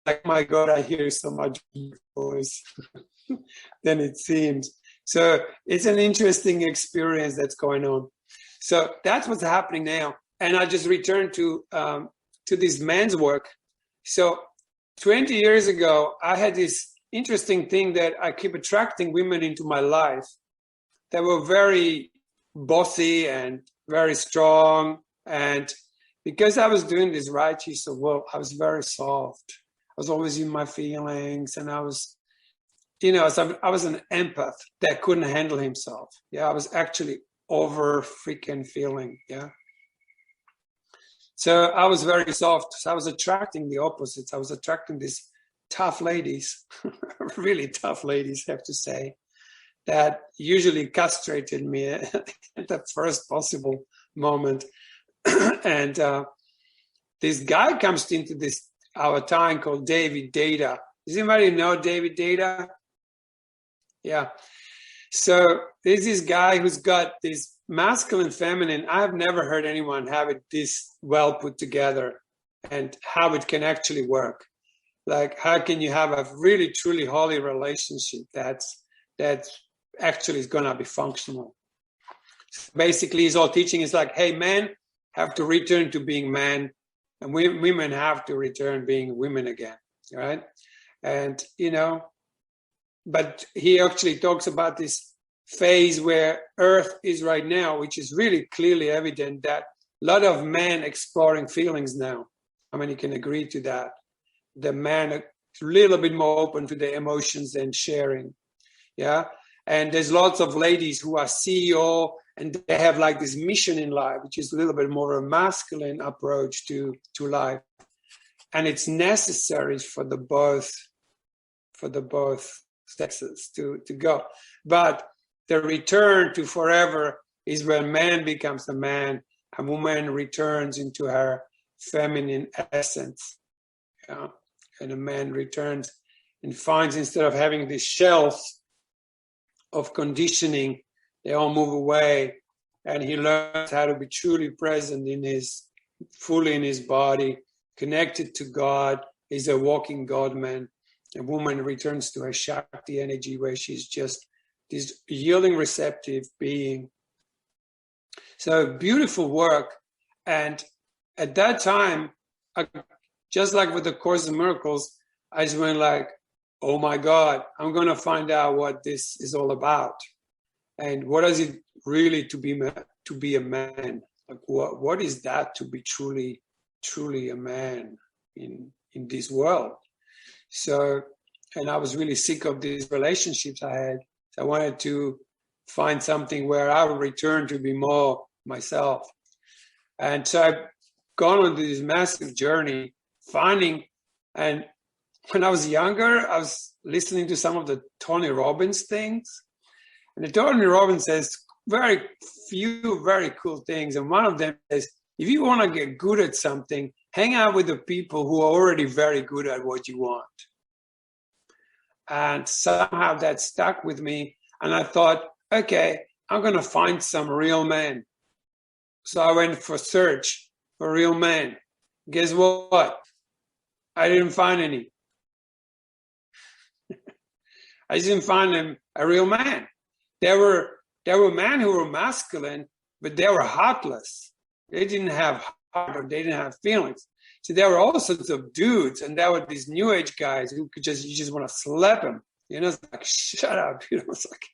Like, my God, I hear so much voice than it seems. So it's an interesting experience that's going on. So that's what's happening now. And I just returned to this man's work. So 20 years ago, I had this interesting thing that I keep attracting women into my life that were very bossy and very strong. And because I was doing this righteous work, I was very soft. I was always in my feelings, and I was, I was an empath that couldn't handle himself. Yeah, I was actually over freaking feeling. Yeah. So I was very soft. So I was attracting the opposites. I was attracting these tough ladies, really tough ladies, I have to say, that usually castrated me at the first possible moment. And this guy comes into our time called David Data. Does anybody know David Data? Yeah. So there's this guy who's got this masculine, feminine. I've never heard anyone have it this well put together, and how it can actually work. Like, how can you have a really, truly holy relationship that's actually is going to be functional? So basically, his whole teaching is like, hey, men have to return to being men, and women have to return being women again, right? And, but he actually talks about this phase where Earth is right now, which is really clearly evident that a lot of men exploring feelings now. How many can agree to that? The man a little bit more open to the emotions and sharing. Yeah. And there's lots of ladies who are CEO, and they have like this mission in life, which is a little bit more a masculine approach to life. And it's necessary for the both sexes to go. But the return to forever is when man becomes a man and woman returns into her feminine essence. Yeah. And a man returns and finds, instead of having this shelf of conditioning, they all move away, and he learns how to be truly present fully in his body, connected to God. He's a walking God-man. A woman returns to her Shakti energy, where she's just this yielding, receptive being. So beautiful work. And at that time, just like with the Course in Miracles, I just went like, oh my God, I'm going to find out what this is all about. And what is it really to be a man? Like, what is that to be truly a man in this world? So, and I was really sick of these relationships I had. So I wanted to find something where I would return to be more myself. And so I've gone on this massive journey, finding, and when I was younger, I was listening to some of the Tony Robbins things. And the Tony Robbins says very few very cool things. And one of them is, if you want to get good at something, hang out with the people who are already very good at what you want. And somehow that stuck with me. And I thought, okay, I'm going to find some real men. So I went for search for real men. Guess what? I didn't find any. I didn't find a real man. There were men who were masculine, but they were heartless. They didn't have heart, or they didn't have feelings. So there were all sorts of dudes, and there were these new age guys who you just want to slap them. It's like, shut up. It's like,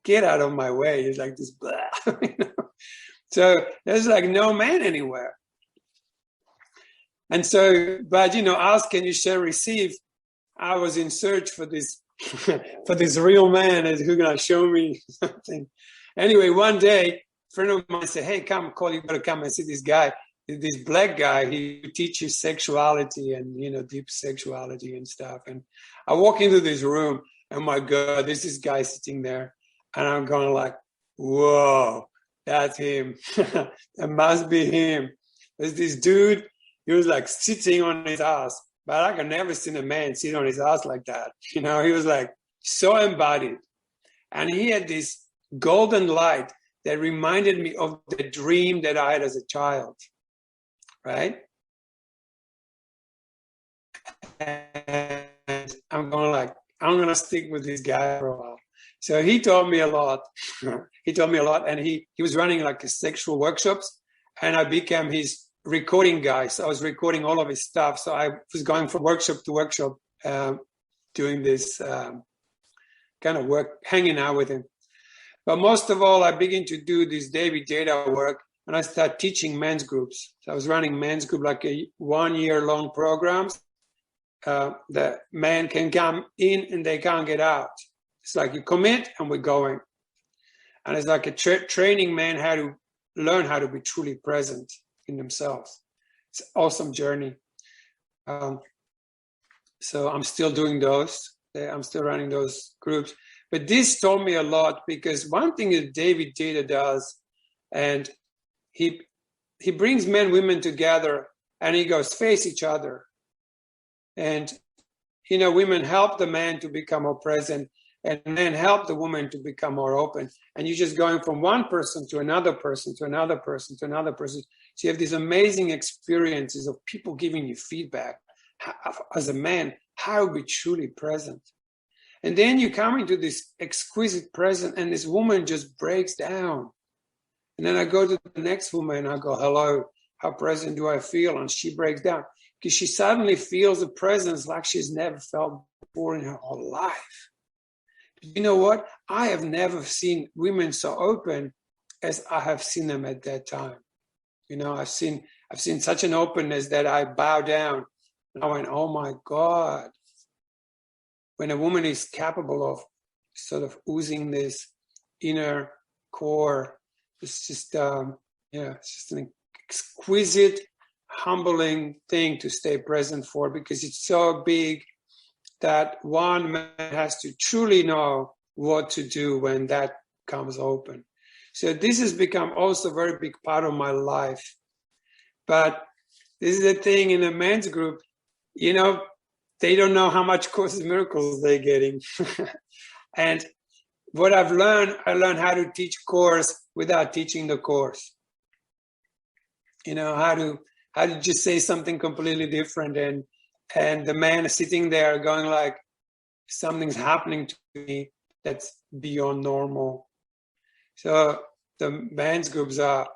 get out of my way. It's like this, blah. So there's like no man anywhere. And so, but ask, can you share, receive? I was in search for this real man who's going to show me something. Anyway, one day, a friend of mine said, hey, come, Cole, you got to come and see this guy, this black guy. He teaches sexuality and, deep sexuality and stuff. And I walk into this room, and my God, there's this guy sitting there. And I'm going like, whoa, that's him. That must be him. There's this dude, he was like sitting on his ass, but I could never seen a man sit on his ass like that. You know, he was like so embodied. And he had this golden light that reminded me of the dream that I had as a child, right? And I'm going to stick with this guy for a while. So he taught me a lot. And he was running like his sexual workshops, and I became his recording guy. So I was recording all of his stuff. So I was going from workshop to workshop, doing this kind of work, hanging out with him. But most of all, I began to do this David data work, and I started teaching men's groups. So I was running men's group, like a 1 year long programs. The men can come in and they can't get out. It's like you commit and we're going. And it's like a training men how to learn how to be truly present in themselves. It's an awesome journey. So I'm still doing those. I'm still running those groups. But this taught me a lot, because one thing that David Data does, and he brings men, women together, and he goes, face each other. And, you know, women help the man to become more present, and men help the woman to become more open. And you're just going from one person to another person, to another person, to another person. So you have these amazing experiences of people giving you feedback. As a man, how to be truly present. And then you come into this exquisite present, and this woman just breaks down. And then I go to the next woman and I go, hello, how present do I feel? And she breaks down, because she suddenly feels a presence like she's never felt before in her whole life. But you know what? I have never seen women so open as I have seen them at that time. You know, I've seen such an openness that I bow down. And I went, oh my God. When a woman is capable of sort of oozing this inner core, it's just, it's just an exquisite, humbling thing to stay present for, because it's so big that one man has to truly know what to do when that comes open. So this has become also a very big part of my life. But this is the thing in a men's group, you know, they don't know how much Course in Miracles they're getting. And what I've learned, I learned how to teach Course without teaching the Course. You know, how to just say something completely different. And the man is sitting there going like, something's happening to me that's beyond normal. So the men's groups are,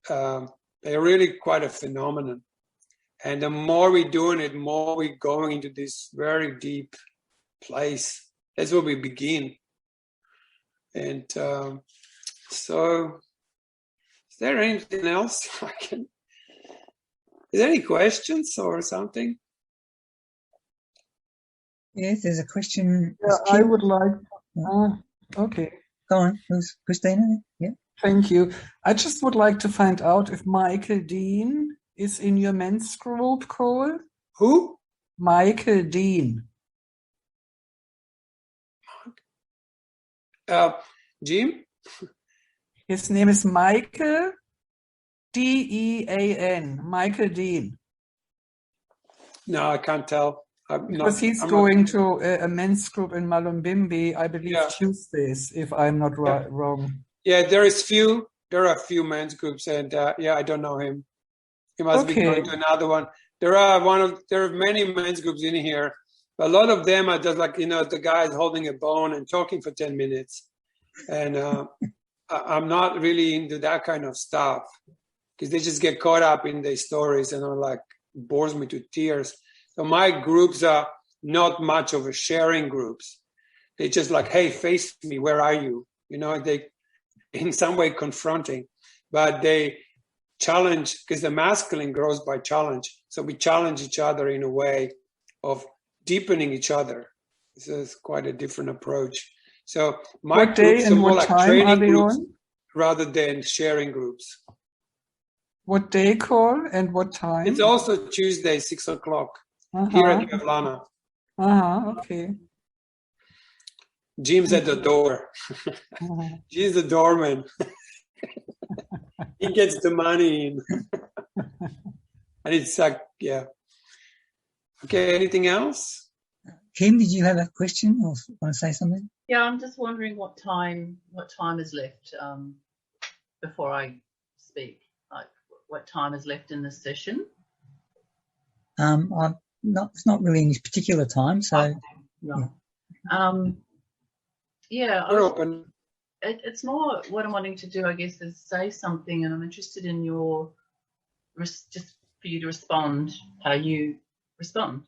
they're really quite a phenomenon. And the more we're doing it, more we're going into this very deep place. That's where we begin. And so, is there anything else is there any questions or something? Yes, there's a question. Yeah, I would like. Okay. Go on, who's Christina? Yeah. Thank you. I just would like to find out if Michael Dean is in your men's group, Cole. Who? Michael Dean. Jim? His name is Michael, D-E-A-N, Michael Dean. No, I can't tell. Because he's going to a men's group in Malumbimbi, I believe, Tuesdays, if I'm not wrong. Yeah, there are a few men's groups, and I don't know him. He must be going to another one. There are many men's groups in here, but a lot of them are just like, you know, the guy's holding a bone and talking for 10 minutes. And I'm not really into that kind of stuff, because they just get caught up in their stories, and I'm like, bores me to tears. So my groups are not much of a sharing groups. They just like, hey, face me, where are you? You know, they in some way confronting, but they challenge, because the masculine grows by challenge. So we challenge each other in a way of deepening each other. This is quite a different approach. So my groups are more like training groups rather than sharing groups. What day, Cole, and what time? It's also Tuesday, 6 o'clock here at Mevlana. Okay. Jim's at the door. Jim's the doorman. He gets the money. And it's like, yeah. Okay, anything else? Kim, did you have a question or want to say something? Yeah, I'm just wondering what time is left before I speak. Like, what time is left in this session? It's not really any particular time, so Okay. Right. We're open. It's more what I'm wanting to do, I guess, is say something, and I'm interested in just for you to respond how you respond.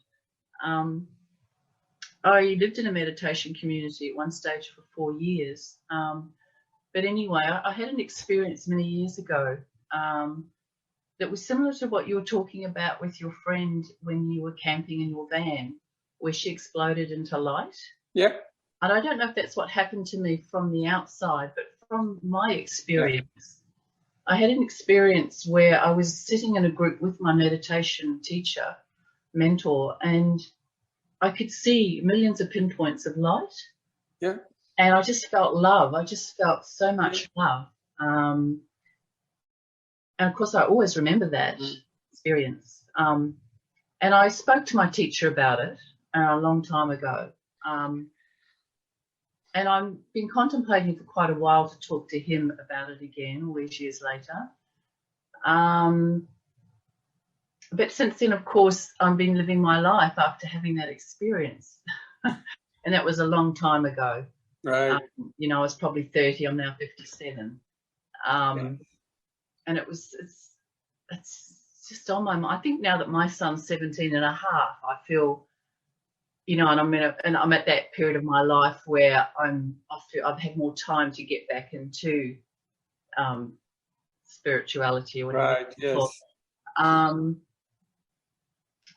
I lived in a meditation community at one stage for 4 years. But anyway, I had an experience many years ago that was similar to what you were talking about with your friend when you were camping in your van, where she exploded into light. Yep. And I don't know if that's what happened to me from the outside, but from my experience, I had an experience where I was sitting in a group with my meditation teacher, mentor, and I could see millions of pinpoints of light. Yeah. And I just felt love. I just felt so much love. And of course, I always remember that experience. And I spoke to my teacher about it a long time ago. And I've been contemplating for quite a while to talk to him about it again all these years later. But since then, of course, I've been living my life after having that experience. And that was a long time ago. Right. You know, I was probably 30, I'm now 57. And it's just on my mind. I think now that my son's 17 and a half, I feel, you know, and I'm at that period of my life where I feel I've had more time to get back into spirituality or whatever. Right, yes.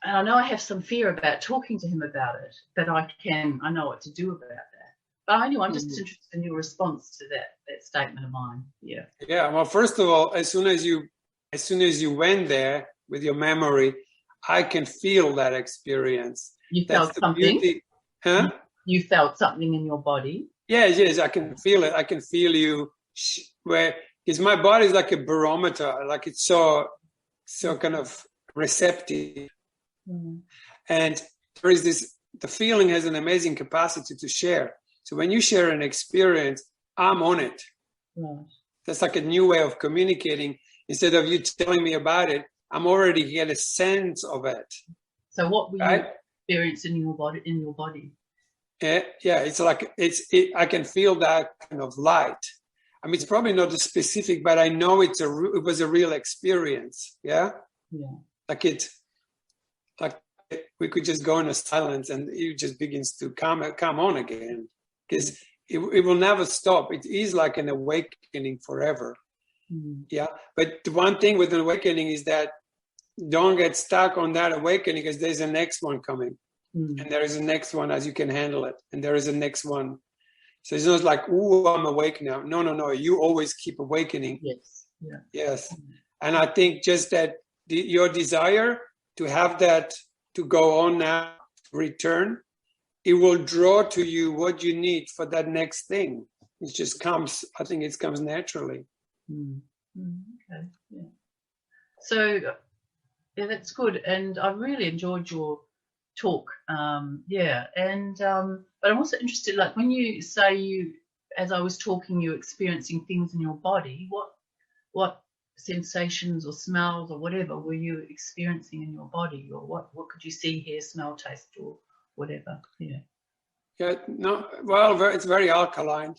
And I know I have some fear about talking to him about it, but I know what to do about that. But anyway, I'm just interested in your response to that statement of mine. Yeah. Yeah. Well, first of all, as soon as you went there with your memory, I can feel that experience. You felt something? Beauty. Huh? You felt something in your body? Yes, I can feel it. I can feel you because my body is like a barometer, like it's so kind of receptive. And there is the feeling has an amazing capacity to share. So when you share an experience, I'm on it. Right. That's like a new way of communicating. Instead of you telling me about it, I'm already get a sense of it. So what were you experiencing in your body? Yeah, it's like I can feel that kind of light. I mean, it's probably not as specific, but I know it was a real experience. Yeah. Like we could just go into silence and it just begins to come on again, because it will never stop. It is like an awakening forever. Yeah. But the one thing with an awakening is that don't get stuck on that awakening, because there's a next one coming. And there is a next one as you can handle it. And there is a next one. So it's not like, ooh, I'm awake now. No. You always keep awakening. Yes. Yeah. Yes. And I think just that your desire to have that, to go on now, return, it will draw to you what you need for that next thing. It just comes, I think it comes naturally. Okay. Yeah. So, yeah, that's good. And I really enjoyed your talk. And but I'm also interested, like when you say as I was talking, you're experiencing things in your body, what sensations or smells or whatever were you experiencing in your body, or what could you see, hear, smell, taste, or whatever? It's very alkaline.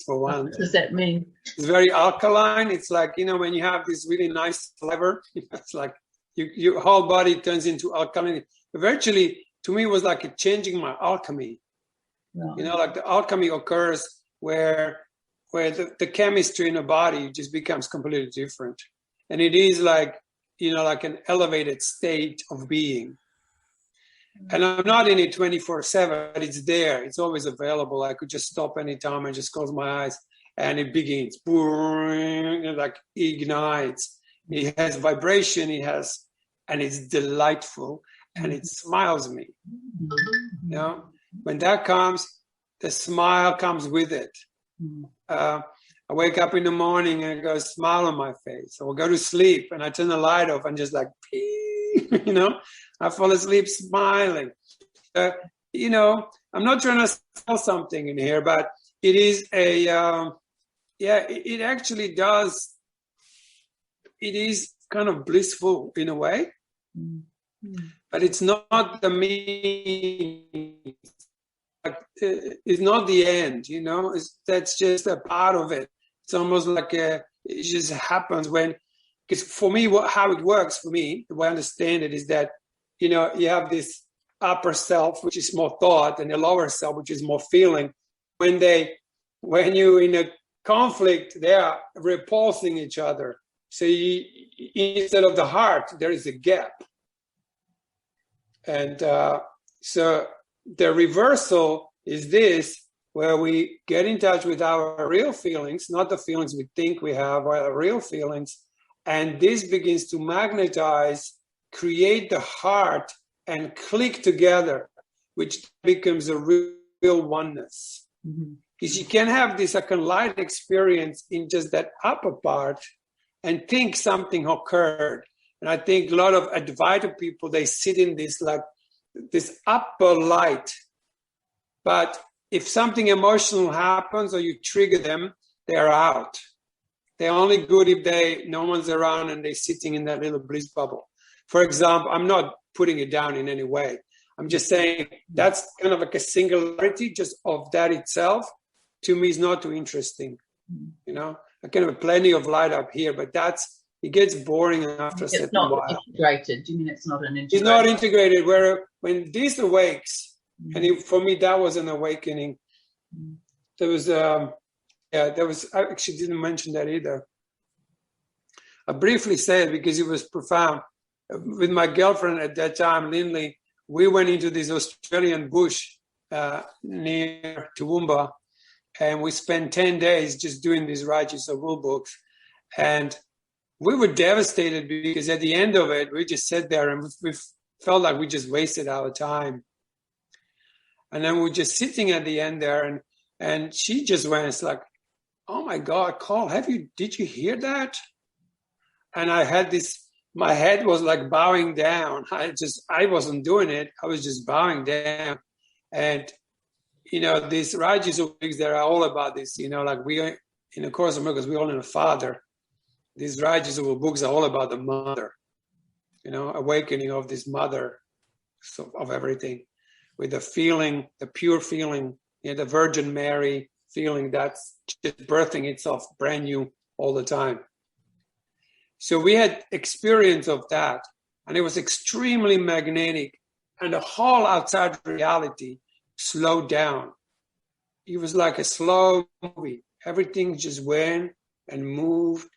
For one. What does that mean? It's very alkaline. It's like, when you have this really nice flavor, it's like your whole body turns into alkaline. Virtually, to me, it was like changing my alchemy. Like the alchemy occurs where the chemistry in the body just becomes completely different. And it is like, like an elevated state of being. And I'm not in it 24/7, but it's there. It's always available. I could just stop anytime and just close my eyes and it begins. Boom, like ignites. It has vibration, and it's delightful, and it smiles me. When that comes, the smile comes with it. I wake up in the morning and I got a smile on my face. Or go to sleep and I turn the light off and just like, you know, I fall asleep smiling. You know, I'm not trying to sell something in here, but it is it actually does. It is kind of blissful in a way, but it's not the meaning. It's not the end, you know. That's just a part of it. It's almost like it just happens when. Because for me, how it works for me, the way I understand it is that, you know, you have this upper self, which is more thought, and the lower self, which is more feeling. When you're in a conflict, they are repulsing each other. So instead of the heart, there is a gap. And so the reversal is this, where we get in touch with our real feelings, not the feelings we think we have, or our real feelings. And this begins to magnetize, create the heart, and click together, which becomes a real oneness. Because you can have this like a light experience in just that upper part and think something occurred. And I think a lot of Advaita people, they sit in this like this upper light. But if something emotional happens or you trigger them, they're out. They're only good if no one's around and they're sitting in that little bliss bubble. For example, I'm not putting it down in any way. I'm just saying that's kind of like a singularity just of that itself. To me, is not too interesting. You know, I can have plenty of light up here, but it gets boring after a certain while. It's not integrated. Do you mean it's not an integrated? It's not integrated. Where when this awakes, and for me that was an awakening. There was I actually didn't mention that either. I briefly said because it was profound. With my girlfriend at that time, Lindley, we went into this Australian bush near Toowoomba, and we spent 10 days just doing these Righteous of Wool books. And we were devastated because at the end of it, we just sat there and we felt like we just wasted our time. And then we're just sitting at the end there, and she just went, it's like, oh my God, Carl, did you hear that? And I had this, my head was like bowing down. I wasn't doing it. I was just bowing down. And, you know, these Righteous weeks, they're all about this, you know, like we, in the Course of Miracles, we all in a Father. These Righteous books are all about the mother, you know, awakening of this mother of everything with the feeling, the pure feeling, you know, the Virgin Mary feeling that's just birthing itself brand new all the time. So we had experience of that, and it was extremely magnetic, and the whole outside reality slowed down. It was like a slow movie. Everything just went and moved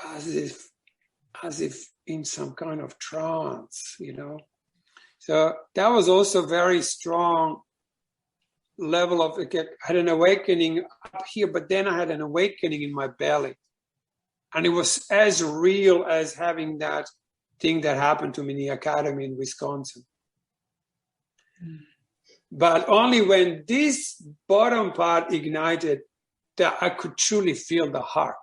as if in some kind of trance, you know. So that was also very strong level of, I had an awakening up here, but then I had an awakening in my belly. And it was as real as having that thing that happened to me in the academy in Wisconsin. But only when this bottom part ignited that I could truly feel the heart.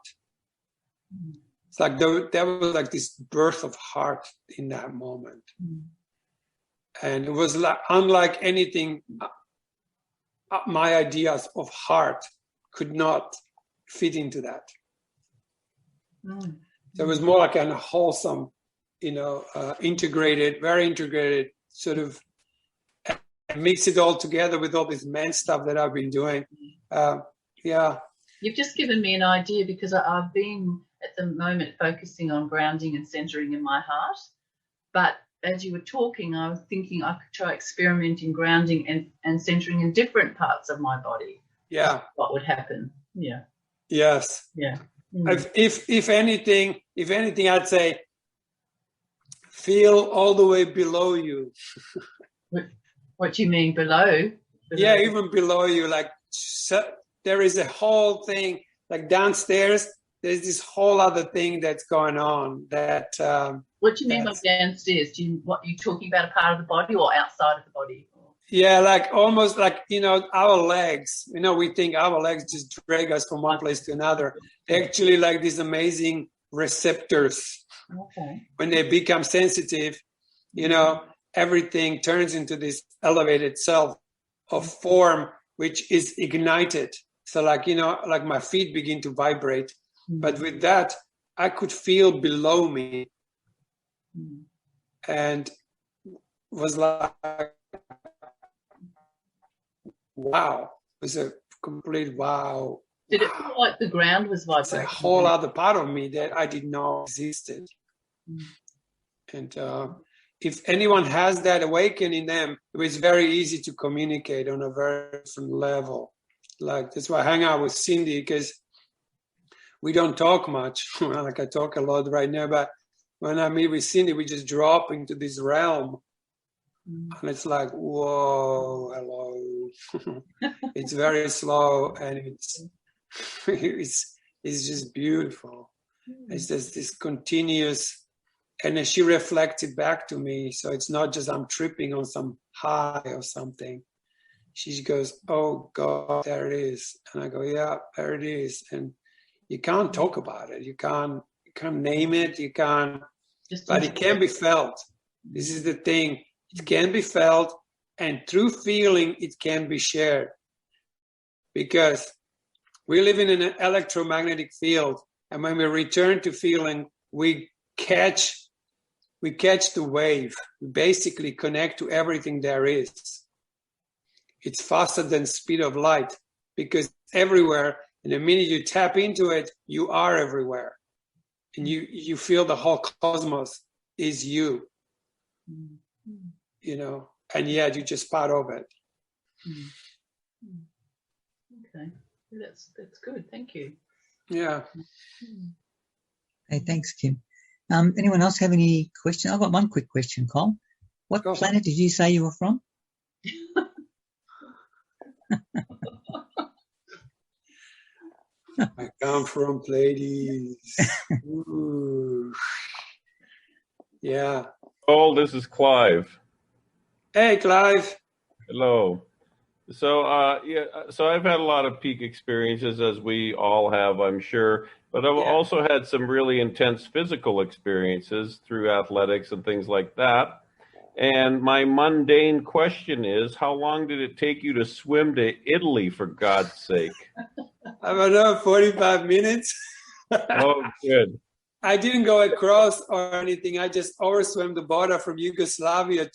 It's like there was like this birth of heart in that moment. And it was like unlike anything my ideas of heart could not fit into that. So it was more like a wholesome, you know, integrated, very integrated sort of, mix it all together with all this man stuff that I've been doing. Yeah. You've just given me an idea because I've been at the moment focusing on grounding and centering in my heart. But as you were talking, I was thinking I could try experimenting grounding and centering in different parts of my body. Yeah. What would happen? Yeah. Yes. Yeah. If anything, I'd say feel all the way below you. What do you mean below? Yeah, even below you. Like there is a whole thing, like downstairs, there's this whole other thing that's going on. That. What do you mean by downstairs? What are you talking about? A part of the body or outside of the body? Yeah, like almost like, our legs, we think our legs just drag us from one place to another. They're actually like these amazing receptors. Okay. When they become sensitive, everything turns into this elevated self of form, which is ignited. So like, like my feet begin to vibrate. But with that, I could feel below me and was like, wow. It was a complete wow. Did it feel like the ground was It's vibrating? a whole other part of me that I didn't know existed. And if anyone has that awakening in them, it was very easy to communicate on a very different level. Like, that's why I hang out with Cindy, because we don't talk much. Like, I talk a lot right now, but when I meet with Cindy, we just drop into this realm. And it's like, whoa, hello. It's very slow, and it's just beautiful. It's just this continuous, and then she reflects it back to me. So it's not just I'm tripping on some high or something. She goes, oh God, there it is. And I go, yeah, there it is. And you can't talk about it. You can't name it. You can't, but it can be felt. This is the thing. It can be felt, and through feeling, it can be shared. Because we live in an electromagnetic field, and when we return to feeling, we catch the wave. We basically connect to everything there is. It's faster than speed of light, because everywhere, and the minute you tap into it, you are everywhere. And you feel the whole cosmos is you. And yet you're just part of it. Okay, that's good. Thank you. Yeah. Hey, thanks, Kim. Anyone else have any questions? I've got one quick question, Cole. What planet did you say you were from? I come from Pleiades. Ooh. Yeah. Oh, this is Clive. Hey, Clive. Hello. So, so I've had a lot of peak experiences, as we all have, I'm sure, but I've also had some really intense physical experiences through athletics and things like that. And my mundane question is, how long did it take you to swim to Italy, for God's sake? I don't know, 45 minutes. Oh, good. I didn't go across or anything. I just overswam the border from Yugoslavia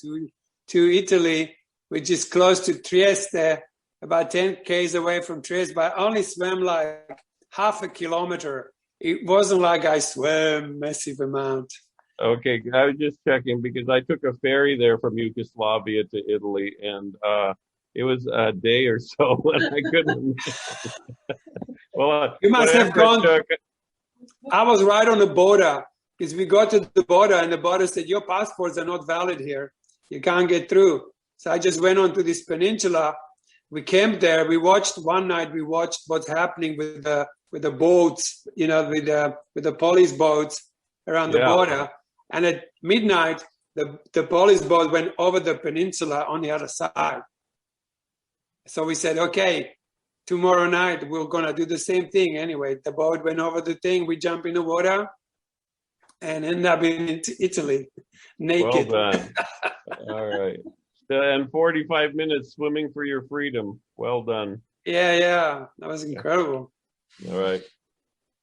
to Italy, which is close to Trieste, about 10 k's away from Trieste, but I only swam like half a kilometer. It wasn't like I swam massive amount. Okay, I was just checking because I took a ferry there from Yugoslavia to Italy, and it was a day or so, and I couldn't. Well, you must have gone. I was right on the border, because we got to the border, and the border said, your passports are not valid here. You can't get through. So I just went on to this peninsula. We camped there. One night we watched what's happening with the boats, with the police boats around the border. And at midnight, the police boat went over the peninsula on the other side. So we said, okay, tomorrow night we're gonna do the same thing. Anyway, the boat went over the thing. We jump in the water and end up in Italy naked. Well done. All right. And 45 minutes swimming for your freedom. Well done. Yeah. That was incredible. All right.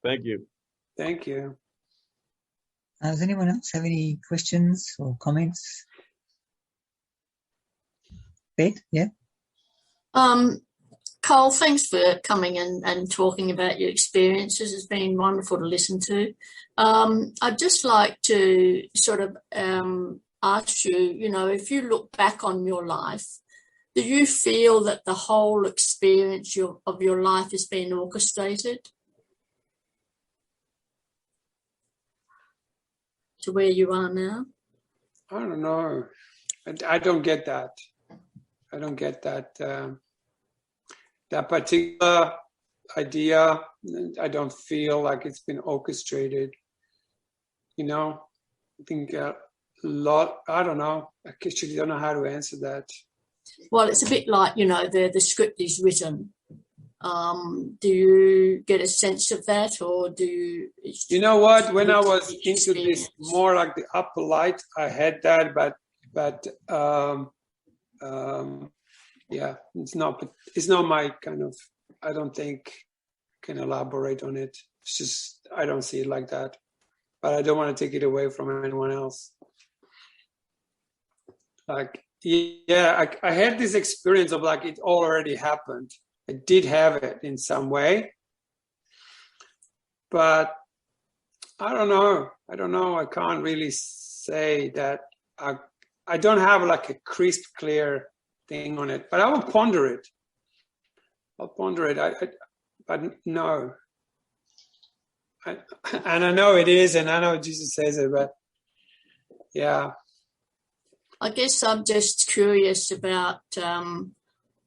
Thank you. Thank you. Does anyone else have any questions or comments? Beth, yeah? Cole, thanks for coming and talking about your experiences. It's been wonderful to listen to. I'd just like to sort of ask you, if you look back on your life, do you feel that the whole experience of your life has been orchestrated to where you are now? I don't know. I don't get that. I don't get that. That particular idea, I don't feel like it's been orchestrated. I think a lot, I don't know. I actually don't know how to answer that. Well, it's a bit like, you know, the script is written. Do you get a sense of that, or do you? You know what? When I was into this more like the upper light, I had that, but yeah, it's not my kind of. I don't think I can elaborate on it. It's just I don't see it like that, but I don't want to take it away from anyone else. Like, yeah, I had this experience of like it already happened. I did have it in some way, but I don't know. I can't really say that. I don't have like a crisp, clear thing on it, but I will ponder it. I'll ponder it. But no. And I know it is, and I know Jesus says it, but yeah. I guess I'm just curious about,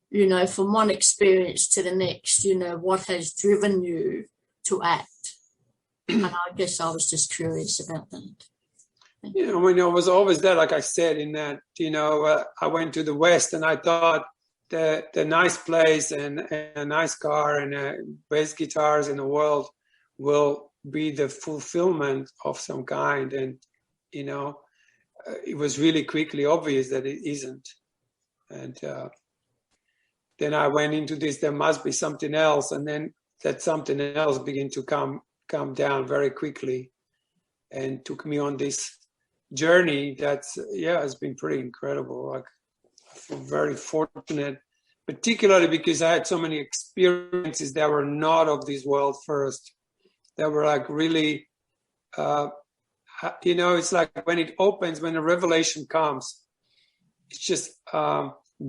you know, from one experience to the next, you know, what has driven you to act? And I guess I was just curious about that. You know, I mean, I was always there, like I said, in that, you know, I went to the West and I thought the nice place and a nice car and bass guitars in the world will be the fulfillment of some kind. And, you know, it was really quickly obvious that it isn't. And then I went into this, there must be something else. And then that something else began to come down very quickly and took me on this journey that's, yeah, it's been pretty incredible. Like, I feel very fortunate, particularly because I had so many experiences that were not of this world first, that were like really, you know, it's like when it opens, when a revelation comes, it just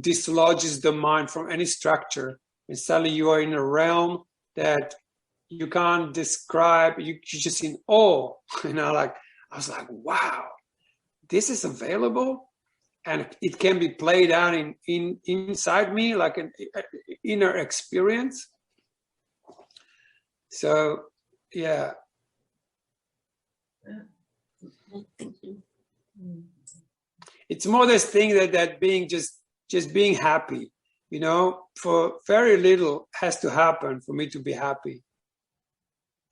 dislodges the mind from any structure. And suddenly you are in a realm that you can't describe. You're just in awe. You know, like, I was like, wow, this is available. And it can be played out inside me, like an inner experience. So, yeah. Thank you. It's more this thing that being just being happy, you know, for very little has to happen for me to be happy.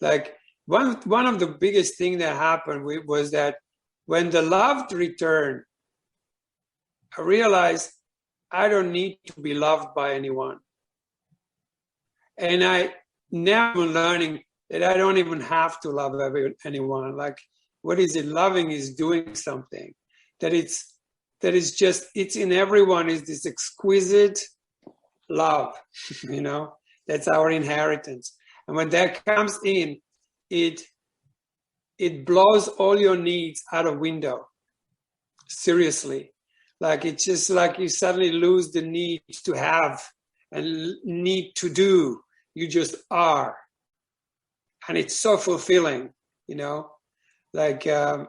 Like one of the biggest things that happened was that when the love returned, I realized I don't need to be loved by anyone. And now I'm learning that I don't even have to love anyone. Like, what is it? Loving is doing something. That is just, it's in everyone, is this exquisite love, you know, that's our inheritance. And when that comes in, it blows all your needs out of window. Seriously. Like, it's just like you suddenly lose the need to have and need to do. You just are. And it's so fulfilling, you know, like, yeah,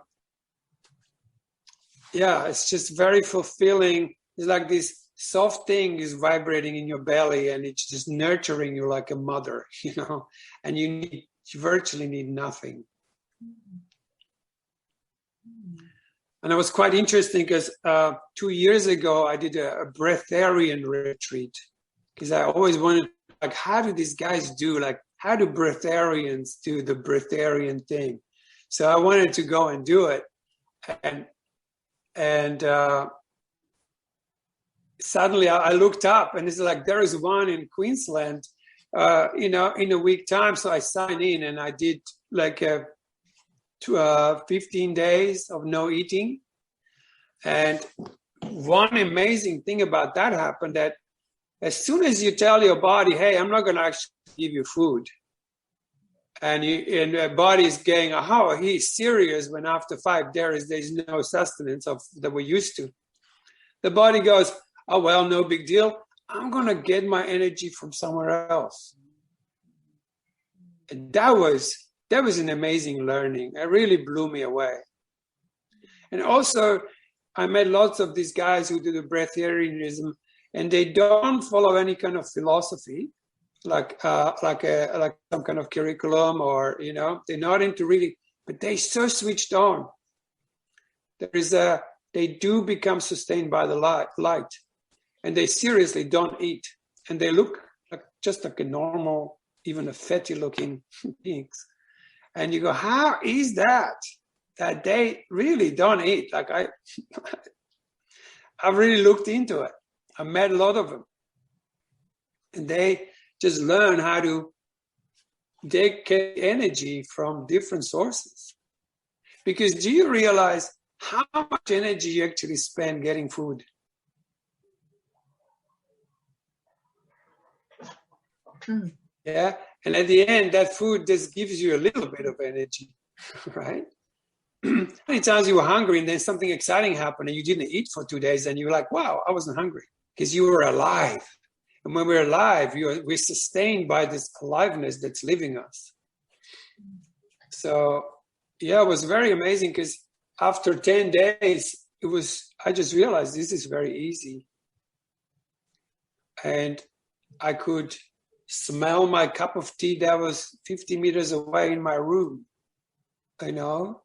it's just very fulfilling. It's like this soft thing is vibrating in your belly and it's just nurturing you like a mother, you know, and you virtually need nothing. And it was quite interesting because 2 years ago, I did a breatharian retreat because I always wanted, like, how do these guys do, like, how do breatharians do the breatharian thing? So I wanted to go and do it. And suddenly I looked up and it's like, there is one in Queensland, you know, in a week time. So I signed in and I did like 15 days of no eating. And one amazing thing about that happened, that as soon as you tell your body, hey, I'm not going to actually give you food, and the body is going, oh, he's serious, when after 5 days there's no sustenance that we're used to. The body goes, oh, well, no big deal. I'm going to get my energy from somewhere else. And that was an amazing learning. It really blew me away. And also, I met lots of these guys who do the breatharianism, and they don't follow any kind of philosophy, like some kind of curriculum, or, you know, they're not into reading, but they're so switched on. They do become sustained by the light. and they seriously don't eat, and they look like just like a normal, even a fatty looking beings. And you go, how is that they really don't eat? Like I really looked into it. I met a lot of them, and they just learn how to get energy from different sources. Because do you realize how much energy you actually spend getting food? Yeah, and at the end, that food just gives you a little bit of energy, right? Many times you were hungry and then something exciting happened and you didn't eat for 2 days and you were like, wow, I wasn't hungry, because you were alive. And when we're alive, we're sustained by this aliveness that's living us. So yeah, it was very amazing, because after 10 days, I just realized this is very easy. And I could smell my cup of tea that was 50 meters away in my room, you know.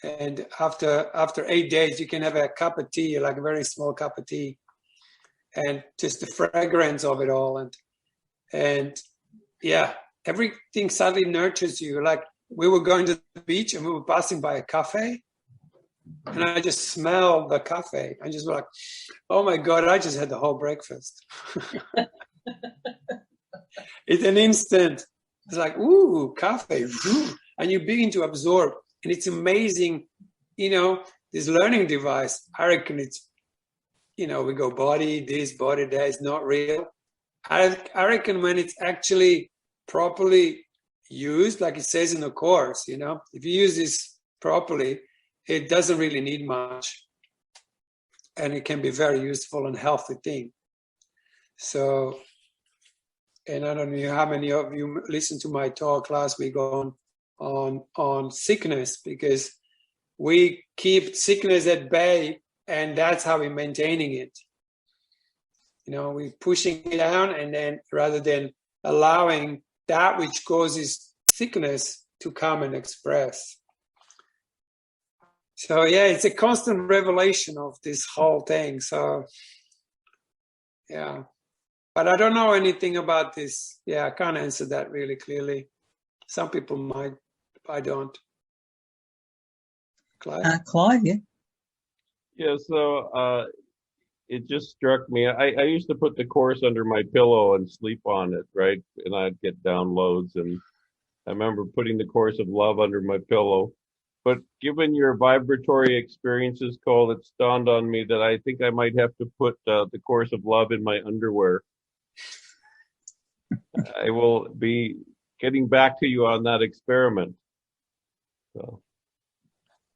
And after 8 days, you can have a cup of tea, like a very small cup of tea, and just the fragrance of it all. And yeah, everything suddenly nurtures you. Like we were going to the beach and we were passing by a cafe, and I just smelled the cafe. I just was like, oh my God, I just had the whole breakfast. It's an instant. It's like, ooh, cafe. Ooh. And you begin to absorb. And it's amazing, you know, this learning device. I reckon it's, you know, we go body this, body that, is not real. I reckon when it's actually properly used, like it says in the course, you know, if you use this properly, it doesn't really need much. And it can be very useful and healthy thing. So, and I don't know how many of you listened to my talk last week on sickness, because we keep sickness at bay, and that's how we're maintaining it. You know, we're pushing it down, and then rather than allowing that which causes sickness to come and express. So yeah, it's a constant revelation of this whole thing. So yeah, but I don't know anything about this. Yeah, I can't answer that really clearly. Some people might, I don't. Clive? Clive, yeah. Yeah, so it just struck me. I used to put the course under my pillow and sleep on it, right? And I'd get downloads. And I remember putting the course of love under my pillow. But given your vibratory experiences, Cole, it's dawned on me that I think I might have to put the course of love in my underwear. I will be getting back to you on that experiment. So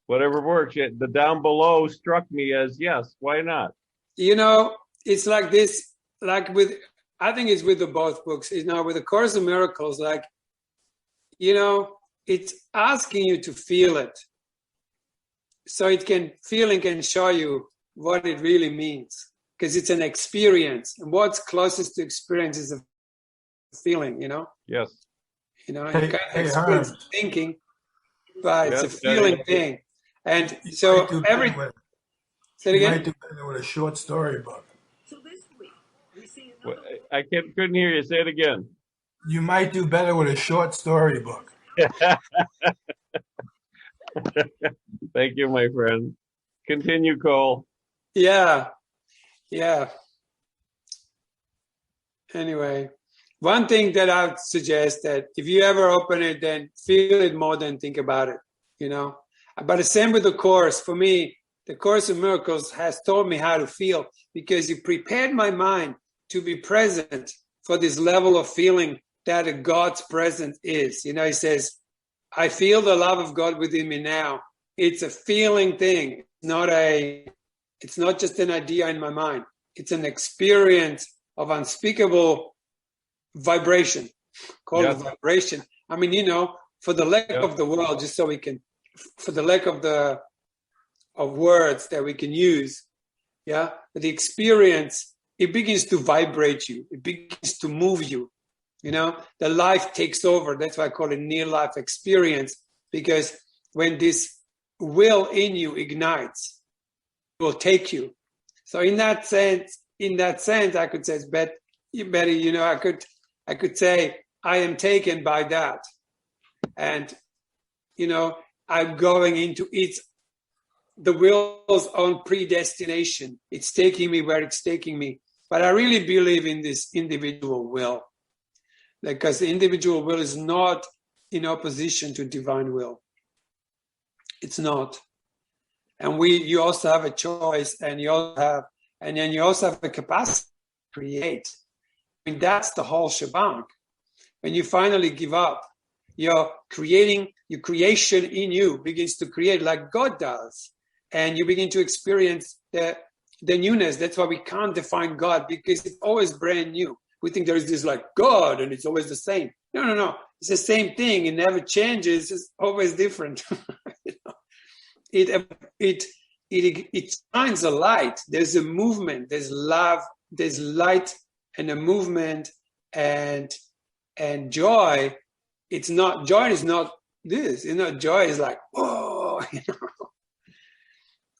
whatever works. The down below struck me as yes, why not? You know, it's like this, like with, I think it's with the both books, you know, with the Course in Miracles, like, you know, it's asking you to feel it. So feeling can show you what it really means, because it's an experience. And what's closest to experience is a feeling, you know? Yes. You know, you can't experience thinking, but it's a feeling thing. And so say it again? You might do better with a short story book. So this week, we see I couldn't hear you. Say it again. You might do better with a short story book. Thank you, my friend. Continue, Cole. Yeah. Anyway, one thing that I would suggest, that if you ever open it, then feel it more than think about it, you know. But the same with the Course. For me, the Course in Miracles has taught me how to feel, because it prepared my mind to be present for this level of feeling that a God's presence is. You know, he says, I feel the love of God within me now. It's a feeling thing. It's not just an idea in my mind. It's an experience of unspeakable vibration. Call it vibration. I mean, you know, for the lack of the world, just so we can, for the lack of words that we can use, but the experience, it begins to vibrate you. It begins to move you. You know, the life takes over. That's why I call it near-life experience, because when this will in you ignites, it will take you. So in that sense, in that sense, I could say it's better, you know, I could say, I am taken by that. And, you know, I'm going into the will's own predestination. It's taking me where it's taking me. But I really believe in this individual will, because the individual will is not in opposition to divine will. It's not. And you also have a choice, and then you also have the capacity to create. I mean, that's the whole shebang. When you finally give up, your creation in you begins to create like God does. And you begin to experience the newness. That's why we can't define God, because it's always brand new. We think there is this like God and it's always the same. No. It's the same thing. It never changes. It's always different. You know? It shines a light. There's a movement. There's love. There's light and a movement and joy. It's not, joy is not this. You know, joy is like, whoa. You know?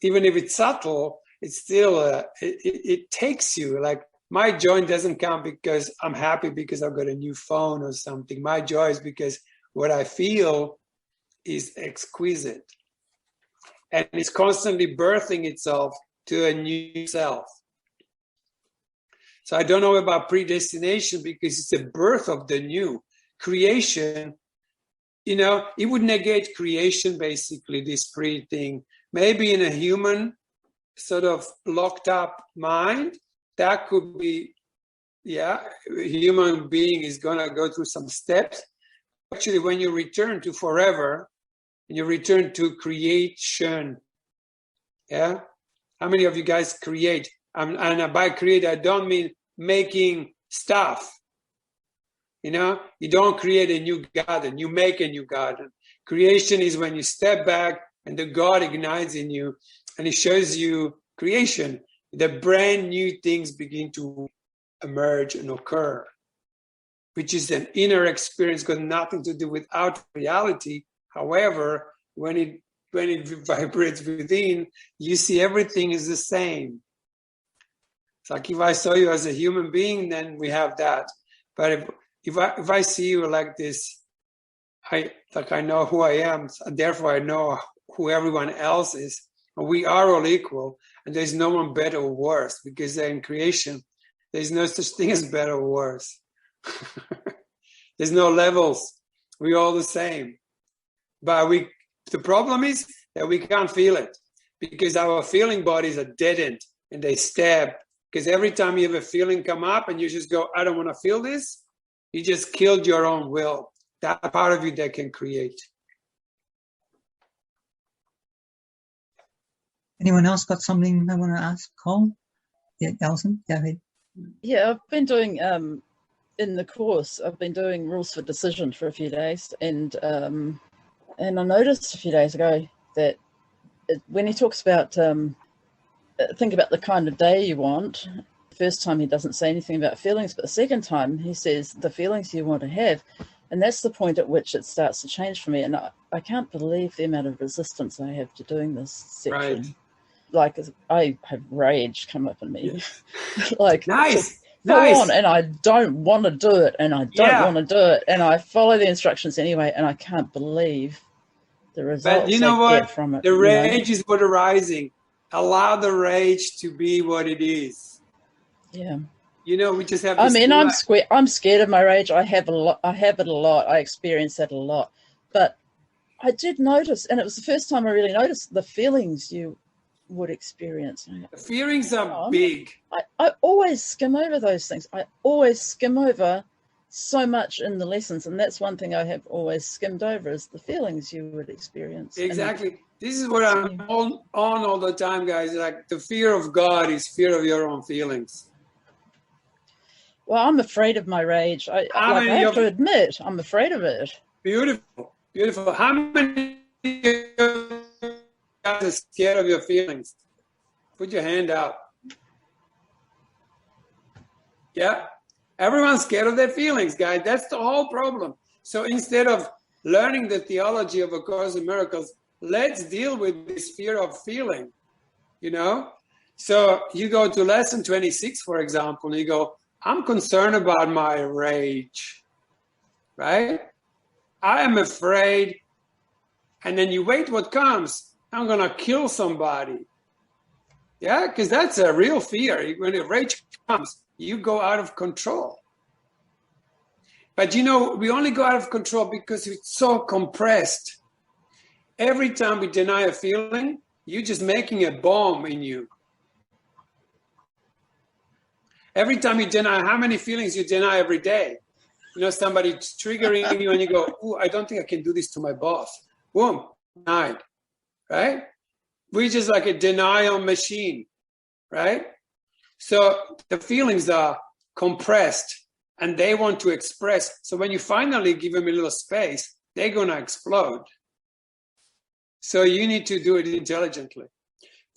Even if it's subtle, it's still, it takes you. Like, my joy doesn't come because I'm happy because I've got a new phone or something. My joy is because what I feel is exquisite. And it's constantly birthing itself to a new self. So I don't know about predestination, because it's a birth of the new. Creation, you know, it would negate creation, basically, this pre thing. Maybe in a human sort of locked up mind, that could be, yeah, a human being is going to go through some steps. Actually, when you return to forever, and you return to creation, yeah? How many of you guys create? And by create, I don't mean making stuff. You know, you don't create a new garden, you make a new garden. Creation is when you step back and the God ignites in you and He shows you creation. The brand new things begin to emerge and occur, which is an inner experience, got nothing to do with outer reality. However, when it vibrates within, you see everything is the same. It's like if I saw you as a human being, then we have that. But if I see you like this, I know who I am, and therefore I know who everyone else is. And we are all equal, and there's no one better or worse, because in creation, there's no such thing as better or worse. There's no levels. We're all the same. But the problem is that we can't feel it, because our feeling bodies are deadened and they stab. Because every time you have a feeling come up and you just go, I don't want to feel this, you just killed your own will. That part of you that can create. Anyone else got something they want to ask? Cole? Yeah, Alison, go ahead. Yeah, I've been doing, in the course, I've been doing rules for decision for a few days. And I noticed a few days ago that when he talks about, think about the kind of day you want, the first time he doesn't say anything about feelings, but the second time he says the feelings you want to have. And that's the point at which it starts to change for me. And I can't believe the amount of resistance I have to doing this section. Right. Like, I have rage come up in me. Yeah. Like, nice. On, and I don't want to do it, and I don't want to do it, and I follow the instructions anyway, and I can't believe the results. But you know what? Get from it. The rage is what arising. Allow the rage to be what it is. Yeah. You know, we just have. I mean, I'm scared of my rage. I have it a lot. I experience that a lot. But I did notice, and it was the first time I really noticed the feelings you would experience. The feelings are big. I always skim over those things. I always skim over so much in the lessons, and that's one thing I have always skimmed over is the feelings you would experience. Exactly. This is what I'm on all the time, guys. Like, the fear of God is fear of your own feelings. Well, I'm afraid of my rage. I have to admit, I'm afraid of it. Beautiful, beautiful. How many of you guys are scared of your feelings? Put your hand out. Yeah, everyone's scared of their feelings, guys. That's the whole problem. So instead of learning the theology of A Course in Miracles, let's deal with this fear of feeling, you know? So you go to lesson 26, for example, and you go, I'm concerned about my rage, right? I am afraid. And then you wait what comes. I'm going to kill somebody. Yeah, because that's a real fear. When the rage comes, you go out of control. But you know, we only go out of control because it's so compressed. Every time we deny a feeling, you're just making a bomb in you. Every time you deny, how many feelings you deny every day? You know, somebody's triggering you and you go, oh, I don't think I can do this to my boss. Boom, denied, right? We're just like a denial machine, right? So the feelings are compressed and they want to express. So when you finally give them a little space, they're going to explode. So you need to do it intelligently.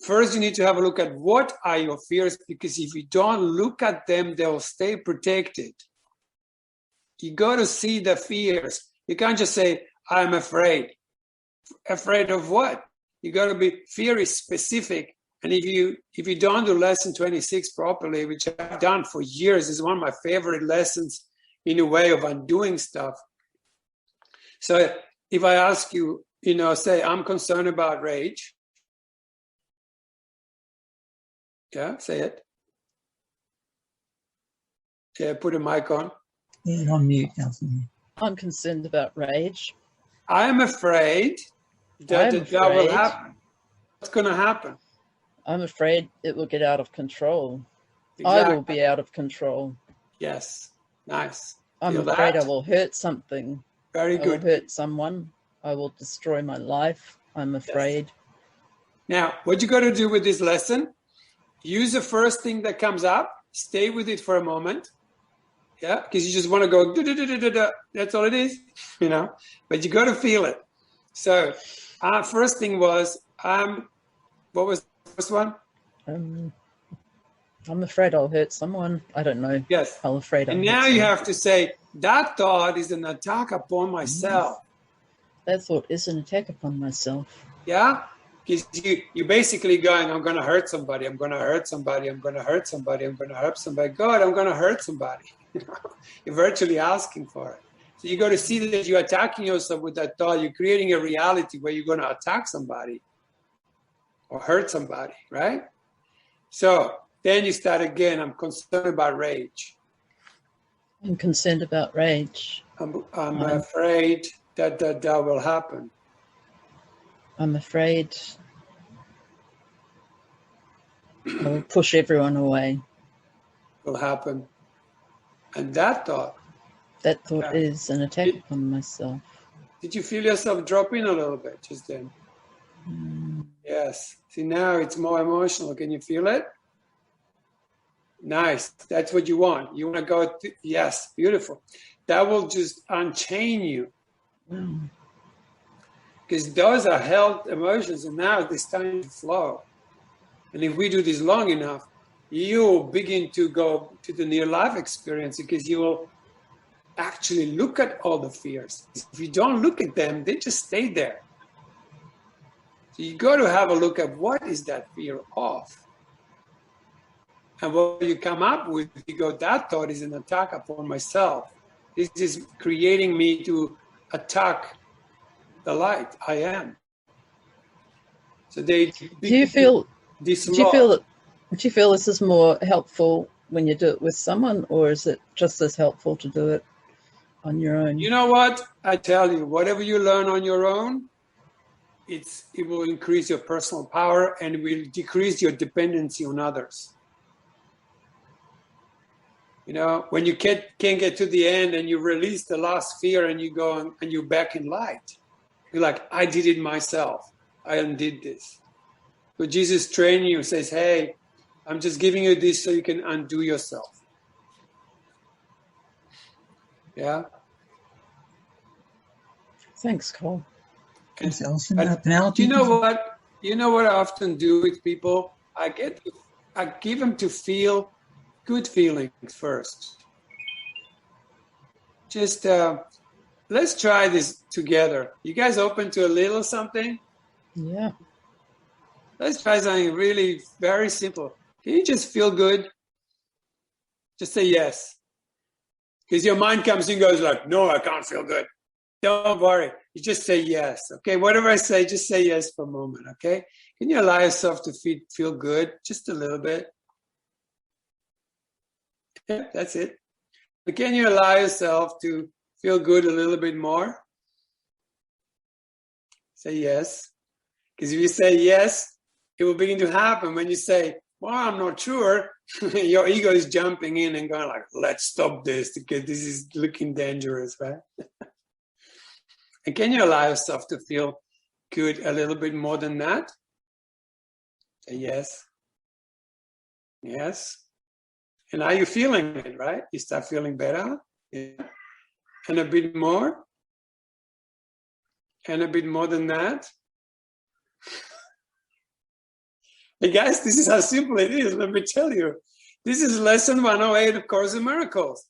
First, you need to have a look at what are your fears, because if you don't look at them, they'll stay protected. You got to see the fears. You can't just say, I'm afraid. Afraid of what? You got to be, fear is specific. And if you don't do lesson 26 properly, which I've done for years, is one of my favorite lessons in a way of undoing stuff. So if I ask you, you know, say, I'm concerned about rage. Yeah, say it. Yeah, put a mic on. Yeah, on mute, Nelson. I'm concerned about rage. I am afraid that that will happen. What's going to happen? I'm afraid it will get out of control. Exactly. I will be out of control. Yes, nice. I'm Feel afraid that? I will hurt something. Very I good. will hurt someone. I will destroy my life. I'm afraid. Yes. Now, what you got to do with this lesson, use the first thing that comes up, stay with it for a moment. Yeah, because you just want to go, that's all it is, you know, but you got to feel it. So first thing was, what was the first one? I'm afraid I'll hurt someone. I don't know. Yes. I'm afraid I'll And hurt now someone. you have to say, that thought is an attack upon myself. That thought is an attack upon myself. Yeah? Because you're basically going, I'm going to hurt somebody. I'm going to hurt somebody. I'm going to hurt somebody. I'm going to hurt somebody. God, I'm going to hurt somebody. You're virtually asking for it. So you got to see that you're attacking yourself with that thought. You're creating a reality where you're going to attack somebody or hurt somebody, right? So then you start again. I'm concerned about rage. I'm concerned about rage. I'm afraid that will happen. I'm afraid I'll push everyone away. Will happen. And that thought is an attack upon myself. Did you feel yourself dropping a little bit just then? Yes. See, now it's more emotional. Can you feel it? Nice. That's what you want. You want to go, yes, beautiful. That will just unchain you. Because those are held emotions, and now it's time to flow. And if we do this long enough, you'll begin to go to the near life experience, because you will actually look at all the fears. If you don't look at them, they just stay there. So you got to have a look at what is that fear of. And what you come up with, you go, that thought is an attack upon myself. This is creating me to attack the light I am. So do you feel this is more helpful when you do it with someone, or is it just as helpful to do it on your own? You know what? I tell you, whatever you learn on your own, it will increase your personal power and will decrease your dependency on others. You know, when you can't get to the end and you release the last fear and you go and you're back in light. You're like, I did it myself. I undid this. But Jesus trains you, says, hey, I'm just giving you this so you can undo yourself. Yeah? Thanks, Cole. Do you know what? You know what I often do with people? I give them to feel good feelings first. Just let's try this together. You guys open to a little something? Yeah. let's try something really very simple. Can you just feel good? Just say yes. Because your mind comes and goes like, no, I can't feel good. Don't worry. You just say yes. Okay, whatever I say, just say yes for a moment. Okay? Can you allow yourself to feel good just a little bit? Yeah, that's it. But can you allow yourself to feel good a little bit more? Say yes. Because if you say yes, it will begin to happen. When you say, well, I'm not sure, your ego is jumping in and going like, let's stop this because this is looking dangerous, right? And can you allow yourself to feel good a little bit more than that? Say yes. Yes. And are you feeling it, right? You start feeling better. Yeah. And a bit more. And a bit more than that. Hey guys, this is how simple it is. Let me tell you. This is lesson 108 of Course in Miracles.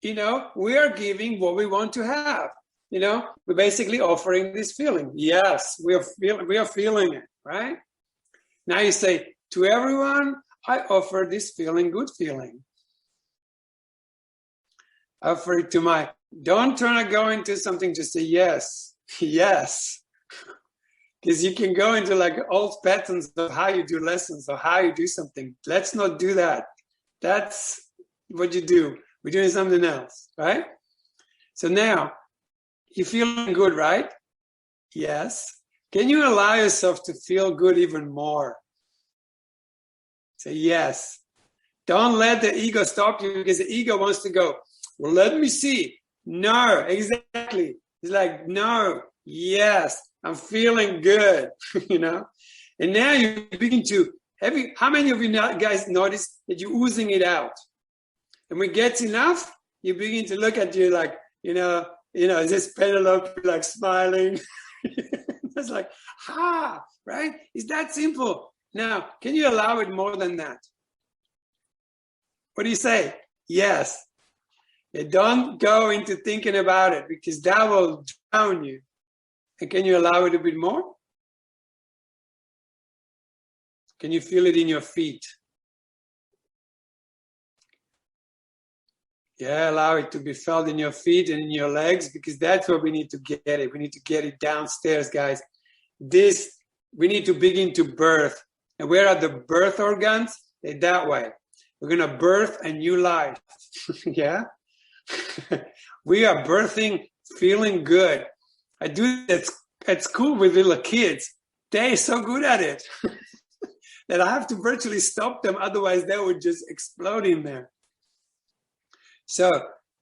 You know, we are giving what we want to have. You know, we're basically offering this feeling. Yes, we are feeling it, right? Now you say, to everyone, I offer this feeling, good feeling. I offer it to my, don't try to go into something, just say yes, yes. Because you can go into like old patterns of how you do lessons or how you do something. Let's not do that. That's what you do. We're doing something else, right? So now, you're feeling good, right? Yes. Can you allow yourself to feel good even more? Say yes. Don't let the ego stop you because the ego wants to go, well, let me see. No, exactly. It's like, no, yes, I'm feeling good, you know? And now you begin to, how many of you guys notice that you're oozing it out? And when it gets enough, you begin to look at you like, you know, is this Penelope like smiling? It's like, right? It's that simple. Now, can you allow it more than that? What do you say? Yes. You don't go into thinking about it because that will drown you. And can you allow it a bit more? Can you feel it in your feet? Yeah, allow it to be felt in your feet and in your legs because that's where we need to get it. We need to get it downstairs, guys. We need to begin to birth. And where are the birth organs? They're that way. We're going to birth a new life. Yeah? We are birthing, feeling good. I do that at school with little kids. They're so good at it that I have to virtually stop them. Otherwise, they would just explode in there. So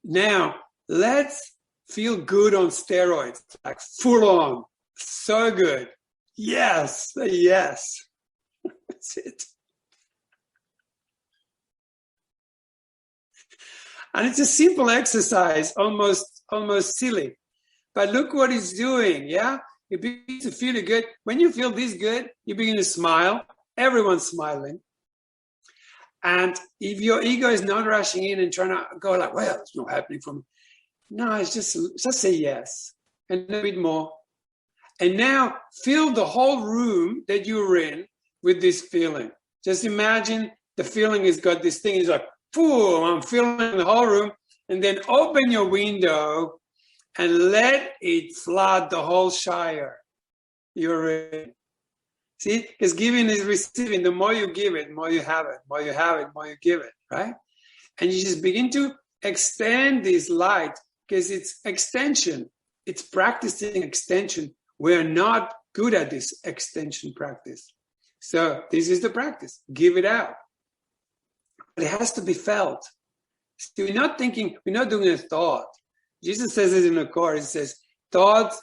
now let's feel good on steroids, like full on. So good. Yes, yes. That's it. And it's a simple exercise, almost silly. But look what it's doing, yeah? You begin to feel good. When you feel this good, you begin to smile. Everyone's smiling. And if your ego is not rushing in and trying to go like, well, it's not happening for me. No, it's just say yes. And a bit more. And now fill the whole room that you're in with this feeling. Just imagine the feeling has got this thing. It's like, boom, I'm feeling the whole room. And then open your window and let it flood the whole Shire you're in. See, because giving is receiving. The more you give it, the more you have it. The more you have it, the more you give it, right? And you just begin to extend this light because it's extension. It's practicing extension. We're not good at this extension practice. So this is the practice. Give it out. But it has to be felt. So we're not thinking, we're not doing a thought. Jesus says it in the Course. He says, thoughts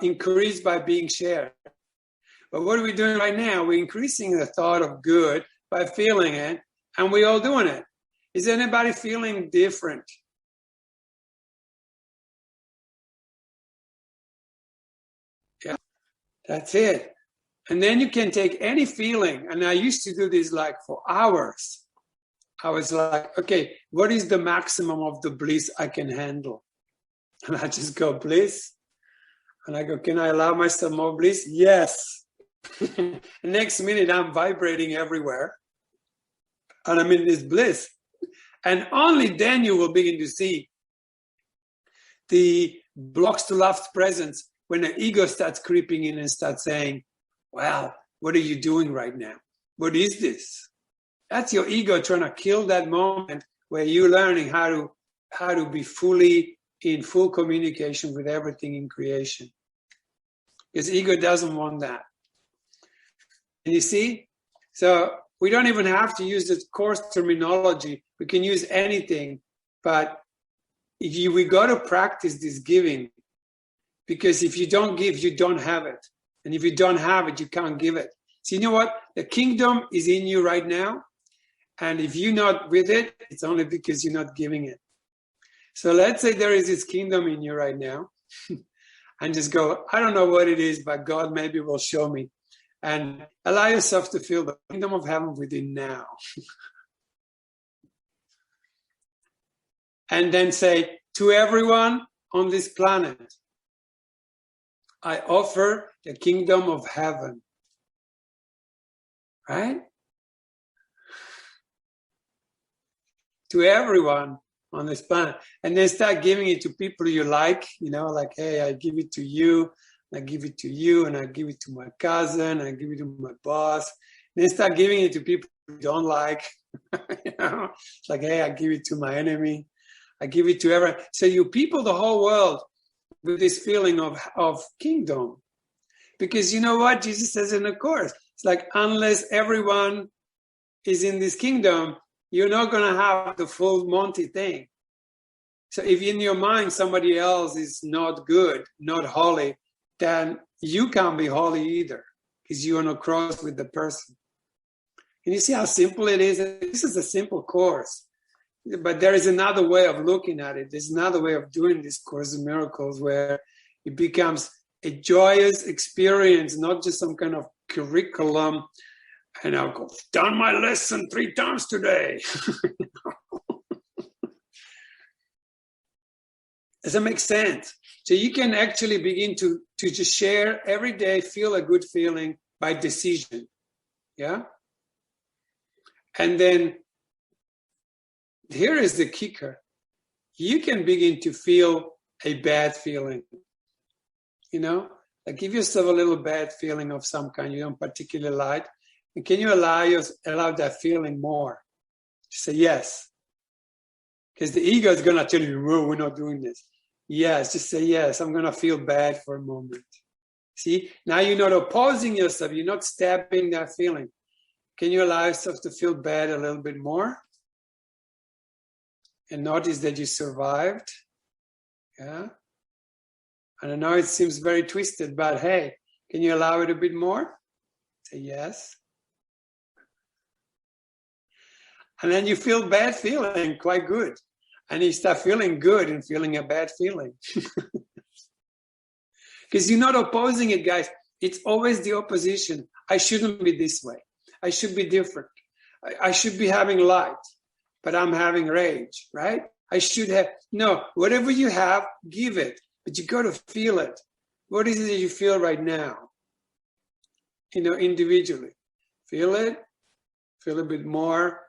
increase by being shared. But what are we doing right now? We're increasing the thought of good by feeling it, and we're all doing it. Is anybody feeling different? Yeah, that's it. And then you can take any feeling, and I used to do this like for hours. I was like, okay, what is the maximum of the bliss I can handle? And I just go, bliss. And I go, can I allow myself more bliss? Yes. The next minute, I'm vibrating everywhere. And I'm in this bliss. And only then you will begin to see the blocks to love's presence when the ego starts creeping in and starts saying, wow, what are you doing right now? What is this? That's your ego trying to kill that moment where you're learning how to be fully in full communication with everything in creation. Because ego doesn't want that. And you see? So we don't even have to use the course terminology. We can use anything. But we got to practice this giving. Because if you don't give, you don't have it. And if you don't have it, you can't give it. So you know what? The kingdom is in you right now. And if you're not with it, it's only because you're not giving it. So let's say there is this kingdom in you right now. And just go, I don't know what it is, but God maybe will show me. And allow yourself to feel the kingdom of heaven within now. And then say, to everyone on this planet, I offer the kingdom of heaven. Right? To everyone on this planet. And then start giving it to people you like, like, hey, I give it to you, I give it to you, and I give it to my cousin, I give it to my boss. And then start giving it to people you don't like. It's like, hey, I give it to my enemy. I give it to everyone. So you people the whole world with this feeling of kingdom. Because you know what? Jesus says in the Course, it's like, unless everyone is in this kingdom, you're not going to have the full Monty thing. So if in your mind somebody else is not good, not holy, then you can't be holy either, because you're on a cross with the person. And you see how simple it is? This is a simple course. But there is another way of looking at it. There's another way of doing this Course in Miracles where it becomes a joyous experience, not just some kind of curriculum. And I'll go, done my lesson 3 times today. Does that make sense? So you can actually begin to just share every day, feel a good feeling by decision. Yeah? And then here is the kicker. You can begin to feel a bad feeling. Like give yourself a little bad feeling of some kind you don't particularly like. And can you allow that feeling more? Just say yes. Because the ego is going to tell you, "Whoa, we're not doing this." Yes, just say yes. I'm going to feel bad for a moment. See, now you're not opposing yourself. You're not stabbing that feeling. Can you allow yourself to feel bad a little bit more? And notice that you survived. Yeah. And I know it seems very twisted, but hey, can you allow it a bit more? Say yes. And then you feel bad feeling quite good. And you start feeling good and feeling a bad feeling. Because you're not opposing it, guys. It's always the opposition. I shouldn't be this way. I should be different. I should be having light, but I'm having rage, right? I should have, no, whatever you have, give it. But you got to feel it. What is it that you feel right now? Individually. Feel it. Feel a bit more.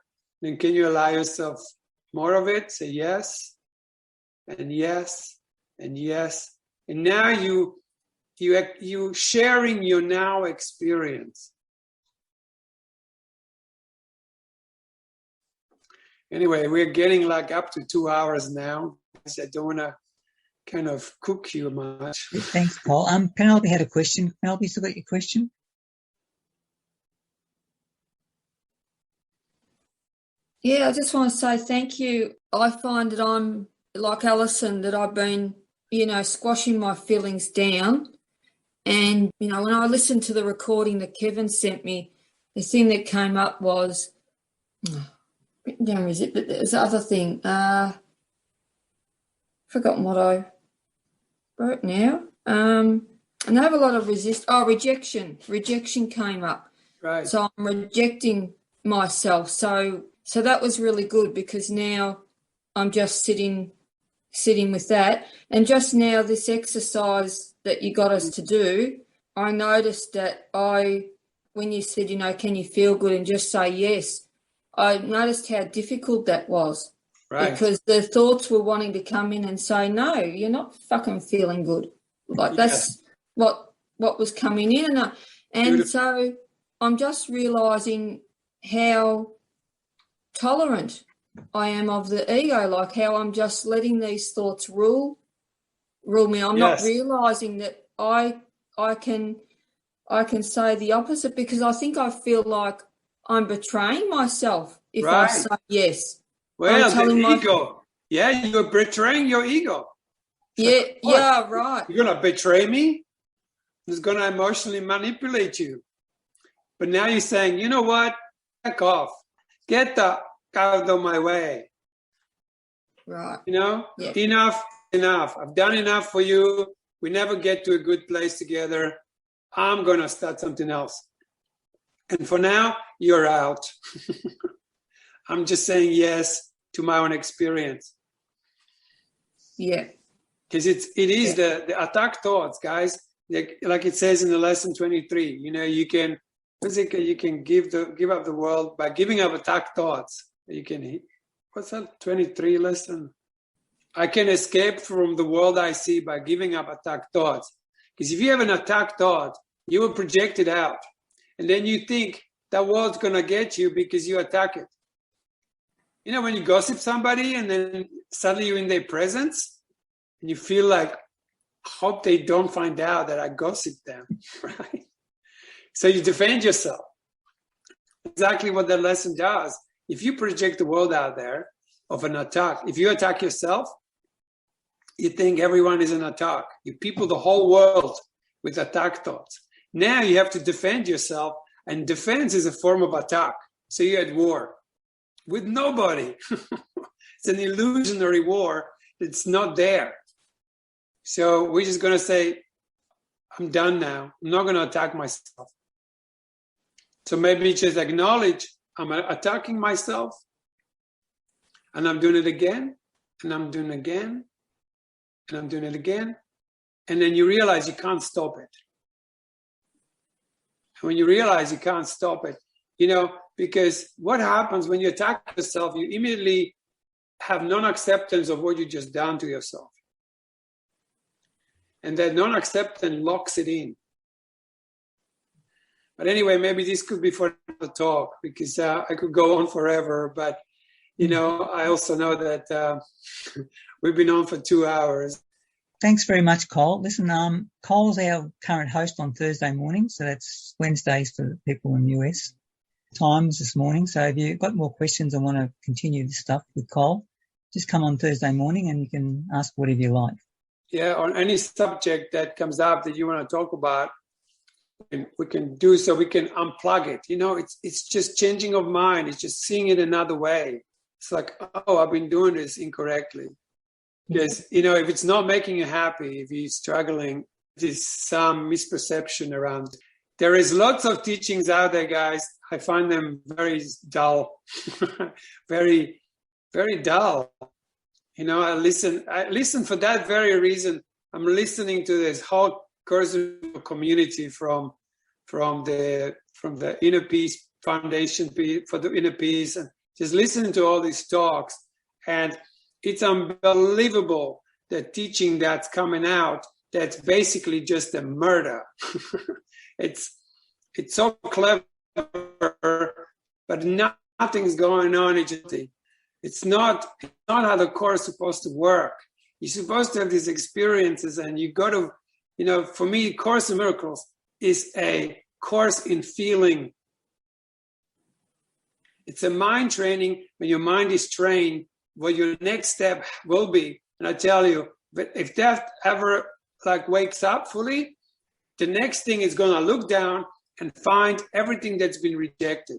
Then can you allow yourself more of it? Say yes, and yes, and yes. And now you sharing your now experience. Anyway, we're getting like up to 2 hours now. I don't want to kind of cook you much. Thanks, Paul. Penelope had a question. Penelope, still got your question? Yeah, I just want to say thank you. I find that I'm like Alison, that I've been, squashing my feelings down. And, when I listened to the recording that Kevin sent me, the thing that came up was, written down, is it? But there's the other thing. Forgotten what I wrote now. And I have a lot of rejection. Rejection came up. Right. So I'm rejecting myself. So that was really good, because now I'm just sitting with that. And just now, this exercise that you got us to do, I noticed that when you said, can you feel good and just say yes, I noticed how difficult that was. Right. Because the thoughts were wanting to come in and say, no, you're not fucking feeling good. Like that's what was coming in. And so I'm just realising how tolerant I am of the ego, like how I'm just letting these thoughts rule me. I'm not realising that I can say the opposite, because I think I feel like I'm betraying myself if I say yes. Well, the ego. Yeah, you're betraying your ego. Right. You're going to betray me? Who's going to emotionally manipulate you? But now you're saying, you know what? Back off. Get the out of my way. Right. Enough. I've done enough for you. We never get to a good place together. I'm going to start something else. And for now, you're out. I'm just saying yes to my own experience. Yeah. Because it is the attack thoughts, guys. Like it says in the lesson 23, you can give up the world by giving up attack thoughts. You can, what's that 23 lesson? I can escape from the world I see by giving up attack thoughts. Because if you have an attack thought, you will project it out. And then you think that world's going to get you because you attack it. When you gossip somebody and then suddenly you're in their presence and you feel like, hope they don't find out that I gossip them, right? So you defend yourself. Exactly what that lesson does. If you project the world out there of an attack, if you attack yourself, you think everyone is an attack. You people the whole world with attack thoughts. Now you have to defend yourself, and defense is a form of attack. So you're at war with nobody. It's an illusionary war that's not there. So we're just going to say, I'm done now. I'm not going to attack myself. So maybe just acknowledge I'm attacking myself, and I'm doing it again, and I'm doing it again, and I'm doing it again. And then you realize you can't stop it. And when you realize you can't stop it, because what happens when you attack yourself, you immediately have non-acceptance of what you just done to yourself. And that non-acceptance locks it in. But anyway, maybe this could be for another talk, because I could go on forever. But, I also know that we've been on for 2 hours. Thanks very much, Cole. Listen, Cole's our current host on Thursday morning, so that's Wednesdays for people in the US times this morning. So if you've got more questions and want to continue this stuff with Cole, just come on Thursday morning and you can ask whatever you like. Yeah, on any subject that comes up that you want to talk about, we can do so. We can unplug it. It's just changing of mind. It's just seeing it another way. It's like, oh, I've been doing this incorrectly. Because, if it's not making you happy, if you're struggling, there's some misperception around it. There is lots of teachings out there, guys. I find them very dull, very, very dull. I listen for that very reason. I'm listening to this whole Kursu community from the Inner Peace Foundation for the Inner Peace, and just listening to all these talks. And it's unbelievable the teaching that's coming out. That's basically just a murder. It's so clever, but nothing's going on. It's not how the course is supposed to work. You're supposed to have these experiences, and you go to, for me, Course in Miracles is a course in feeling. It's a mind training. When your mind is trained, what your next step will be. And I tell you, but if that ever wakes up fully, the next thing is going to look down and find everything that's been rejected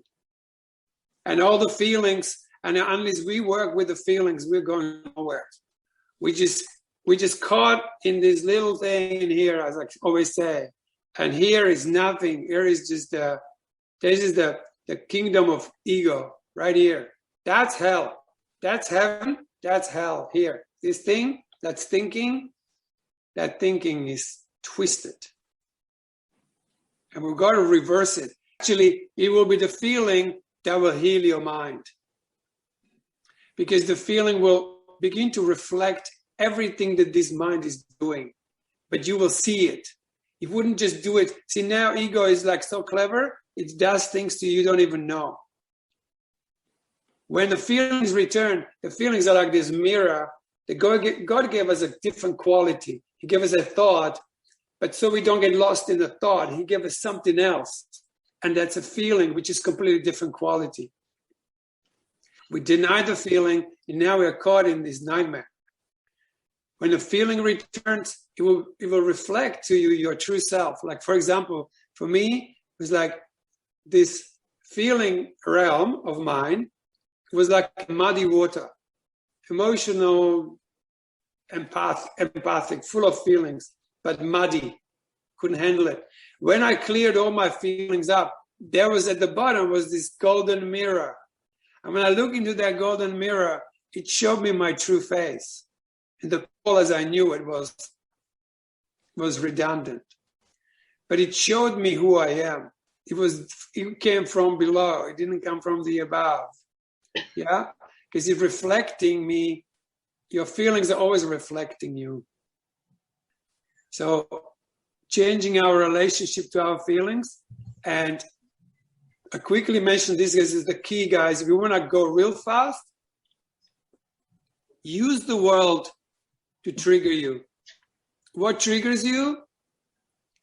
and all the feelings. And unless we work with the feelings, we're going nowhere. We just caught in this little thing in here, as I always say. And here is nothing. Here is just this is the kingdom of ego right here. That's hell. That's heaven. That's hell here. This thing, that's thinking, that thinking is twisted. And we've got to reverse it. Actually, it will be the feeling that will heal your mind. Because the feeling will begin to reflect everything that this mind is doing. But you will see it. It wouldn't just do it. See, now ego is like so clever, it does things to you don't even know. When the feelings return, the feelings are like this mirror. God gave us a different quality. He gave us a thought, but so we don't get lost in the thought, he gave us something else. And that's a feeling, which is completely different quality. We deny the feeling, and now we are caught in this nightmare. When the feeling returns, it will reflect to you your true self. Like, for example, for me, it was like this feeling realm of mine. It was like muddy water, emotional, empathic, full of feelings, but muddy. Couldn't handle it. When I cleared all my feelings up, there was at the bottom was this golden mirror. And when I looked into that golden mirror, it showed me my true face. And the Paul as I knew it was redundant. But it showed me who I am. It came from below. It didn't come from the above. Yeah? Because it's reflecting me. Your feelings are always reflecting you. So changing our relationship to our feelings. And I quickly mentioned this because it's the key, guys. If you want to go real fast, use the world to trigger you. What triggers you?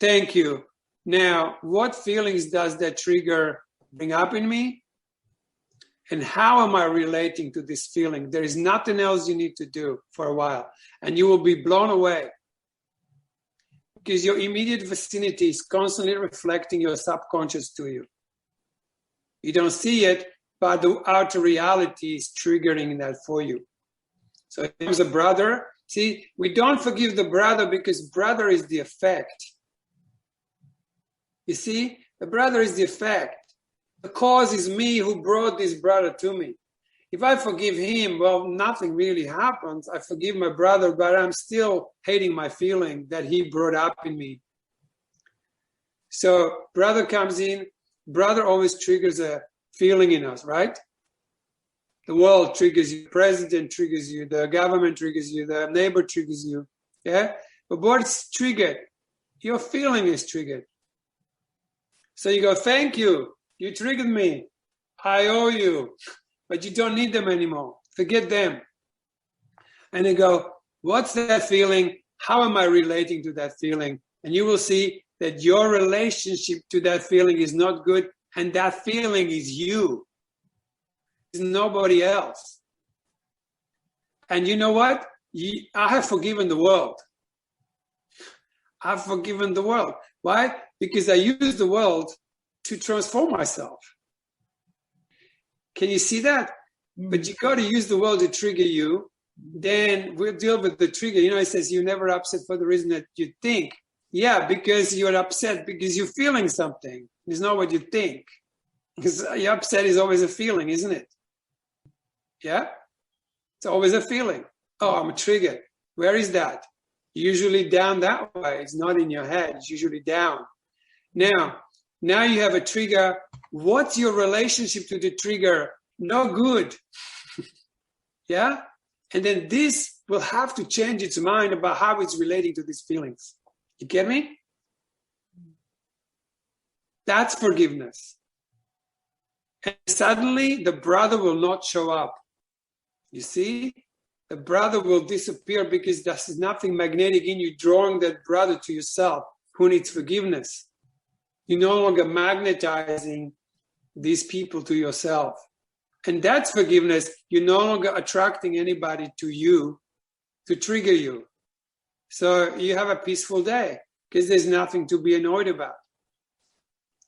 Thank you. Now, what feelings does that trigger bring up in me? And how am I relating to this feeling? There is nothing else you need to do for a while. And you will be blown away. Because your immediate vicinity is constantly reflecting your subconscious to you. You don't see it, but the outer reality is triggering that for you. So if there's a brother, see, we don't forgive the brother because brother is the effect. You see, the brother is the effect. The cause is me who brought this brother to me. If I forgive him, well, nothing really happens. I forgive my brother, but I'm still hating my feeling that he brought up in me. So brother comes in, brother always triggers a feeling in us, right? The world triggers you, the president triggers you, the government triggers you, the neighbor triggers you, yeah? But what's triggered? Your feeling is triggered. So you go, thank you, you triggered me, I owe you, but you don't need them anymore, forget them. And you go, what's that feeling? How am I relating to that feeling? And you will see that your relationship to that feeling is not good, and that feeling is you. It's nobody else. And you know what? I have forgiven the world. I've forgiven the world. Why? Because I use the world to transform myself. Can you see that? But you got to use the world to trigger you. Then we'll deal with the trigger. You know, it says you're never upset for the reason that you think. Yeah, because you're upset because you're feeling something. It's not what you think. Because you're upset is always a feeling, isn't it? Yeah? It's always a feeling. Oh, I'm triggered. Where is that? Usually down that way. It's not in your head. It's usually down. Now you have a trigger. What's your relationship to the trigger? No good. Yeah? And then this will have to change its mind about how it's relating to these feelings. You get me? That's forgiveness. And suddenly the brother will not show up. You see? The brother will disappear because there's nothing magnetic in you drawing that brother to yourself who needs forgiveness. You're no longer magnetizing these people to yourself. And that's forgiveness. You're no longer attracting anybody to you to trigger you. So you have a peaceful day because there's nothing to be annoyed about.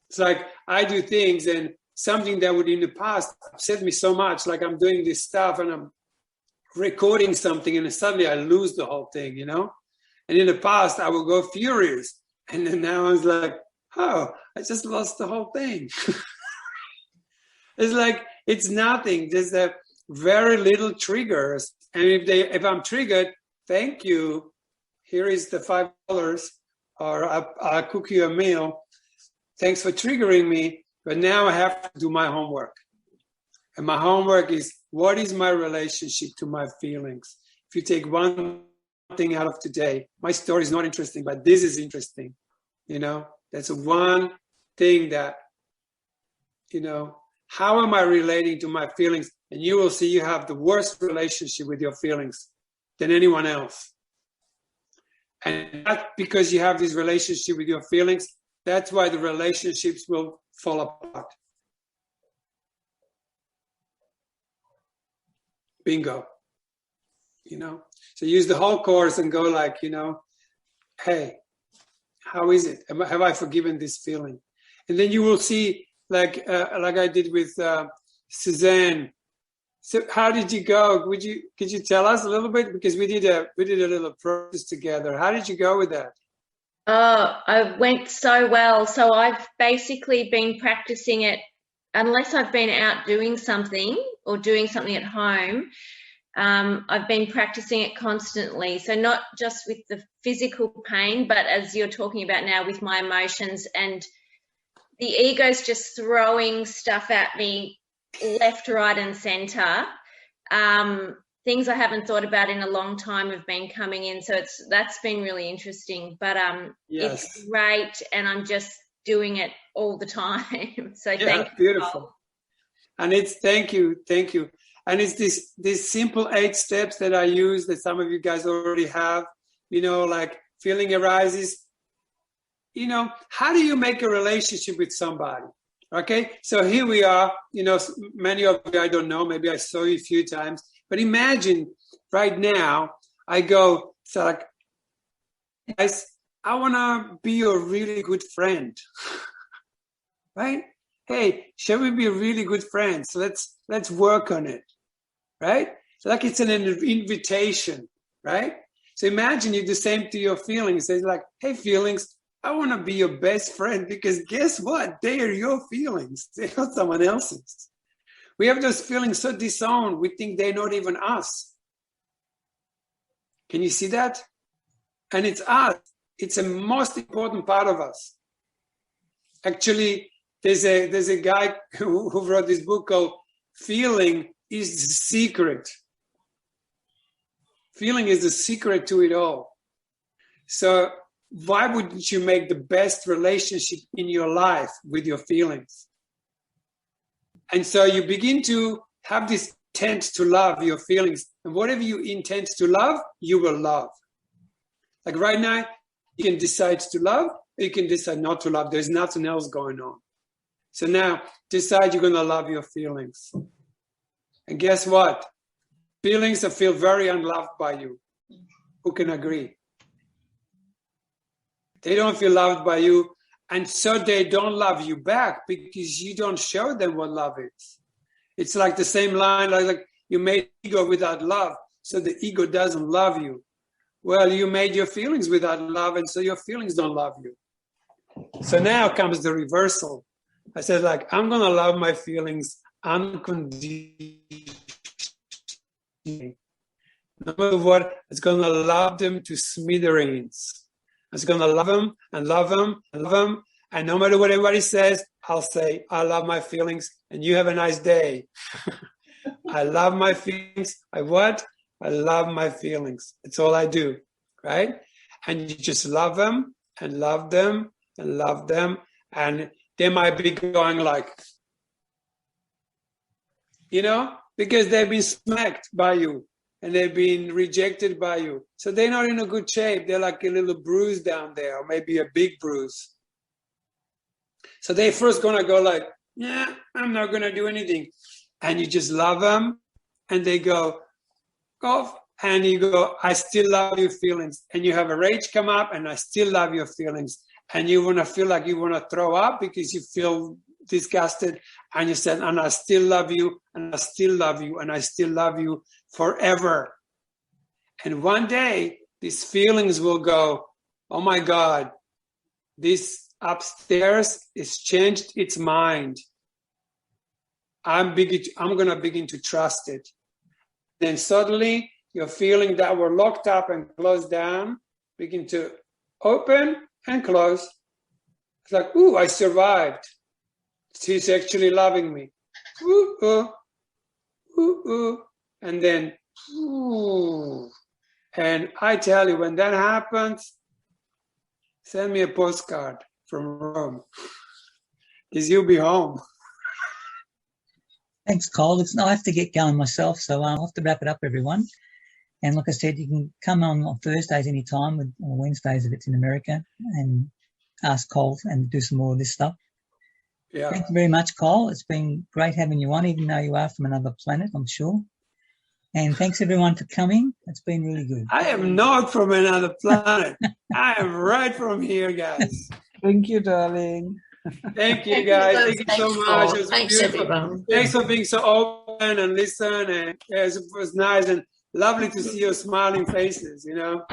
It's like I do things and something that would in the past upset me so much, like I'm doing this stuff and I'm recording something and suddenly I lose the whole thing, you know? And in the past I would go furious. And then now I was like, oh, I just lost the whole thing. It's like, it's nothing. There's a very little triggers. And if I'm triggered, thank you. Here is the $5 or I'll cook you a meal. thanks for triggering me, but now I have to do my homework. And my homework is, what is my relationship to my feelings? If you take one thing out of today, my story is not interesting, but this is interesting. You know, that's one thing that, you know, how am I relating to my feelings? And you will see you have the worst relationship with your feelings than anyone else. And that's because you have this relationship with your feelings. That's why the relationships will fall apart. Bingo. You know, so use the whole course and go like, you know, hey, how is it? Have I forgiven this feeling? And then you will see, like I did with Suzanne. So how did you go? Could you tell us a little bit? Because we did a little process together. How did you go with that? Oh, I went so well. So I've basically been practicing it, unless I've been out doing something or doing something at home. I've been practicing it constantly. So not just with the physical pain, but as you're talking about now with my emotions, and the ego's just throwing stuff at me left, right and center. Things I haven't thought about in a long time have been coming in. So that's been really interesting, but yes. It's great. And I'm just doing it all the time. So yeah, thank you. Beautiful. And it's, thank you. And it's these simple 8 steps that I use that some of you guys already have, you know, like feeling arises. You know, how do you make a relationship with somebody? Okay, so here we are, you know, many of you I don't know, maybe I saw you a few times, but imagine right now I go, so like, guys, I want to be your really good friend, right? Hey, shall we be a really good friend? So let's work on it, right? So like it's an invitation, right? So imagine you do the same to your feelings. It's like, hey, feelings, I want to be your best friend, because guess what? They are your feelings. They're not someone else's. We have those feelings so disowned, we think they're not even us. Can you see that? And it's us. It's a most important part of us. Actually, there's a guy who wrote this book called Feeling is the Secret. Feeling is the secret to it all. So why wouldn't you make the best relationship in your life with your feelings? And so you begin to have this intent to love your feelings. And whatever you intend to love, you will love. Like right now, you can decide to love, or you can decide not to love. There's nothing else going on. So now decide you're going to love your feelings. And guess what? Feelings that feel very unloved by you. Who can agree? They don't feel loved by you, and so they don't love you back because you don't show them what love is. It's like the same line, like you made ego without love, so the ego doesn't love you. Well, you made your feelings without love, and so your feelings don't love you. So now comes the reversal. I said, like, I'm going to love my feelings unconditionally. No matter what, it's going to love them to smithereens. It's going to love them and love them and love them. And no matter what everybody says, I'll say, I love my feelings and you have a nice day. I love my feelings. I love my feelings. It's all I do, right? And you just love them and love them and love them. And they might be going like, you know, because they've been smacked by you. And they've been rejected by you. So they're not in a good shape. They're like a little bruise down there, or maybe a big bruise. So they're first going to go like, yeah, I'm not going to do anything. And you just love them. And they go, off. And you go, I still love your feelings. And you have a rage come up, and I still love your feelings. And you want to feel like you want to throw up because you feel disgusted. And you said, and I still love you, and I still love you, and I still love you forever. And one day, these feelings will go, oh my God, this upstairs has changed its mind. I'm going to begin to trust it. Then suddenly, your feelings that were locked up and closed down begin to open and close. It's like, ooh, I survived. She's actually loving me. Ooh, ooh, ooh, ooh. And then, ooh. And I tell you, when that happens, send me a postcard from Rome, because you'll be home. Thanks, Cole. I have to get going myself, so I'll have to wrap it up, everyone. And like I said, you can come on Thursdays anytime, or Wednesdays if it's in America, and ask Cole and do some more of this stuff. Yeah. Thank you very much, Cole. It's been great having you on, even though you are from another planet, I'm sure. And thanks, everyone, for coming. It's been really good. I am not from another planet. I am right from here, guys. Thank you, darling. Thank you, guys. Thank you so much. It was Thanks, beautiful. everyone. Thanks for being so open and listen. And it was nice and lovely to see your smiling faces, you know.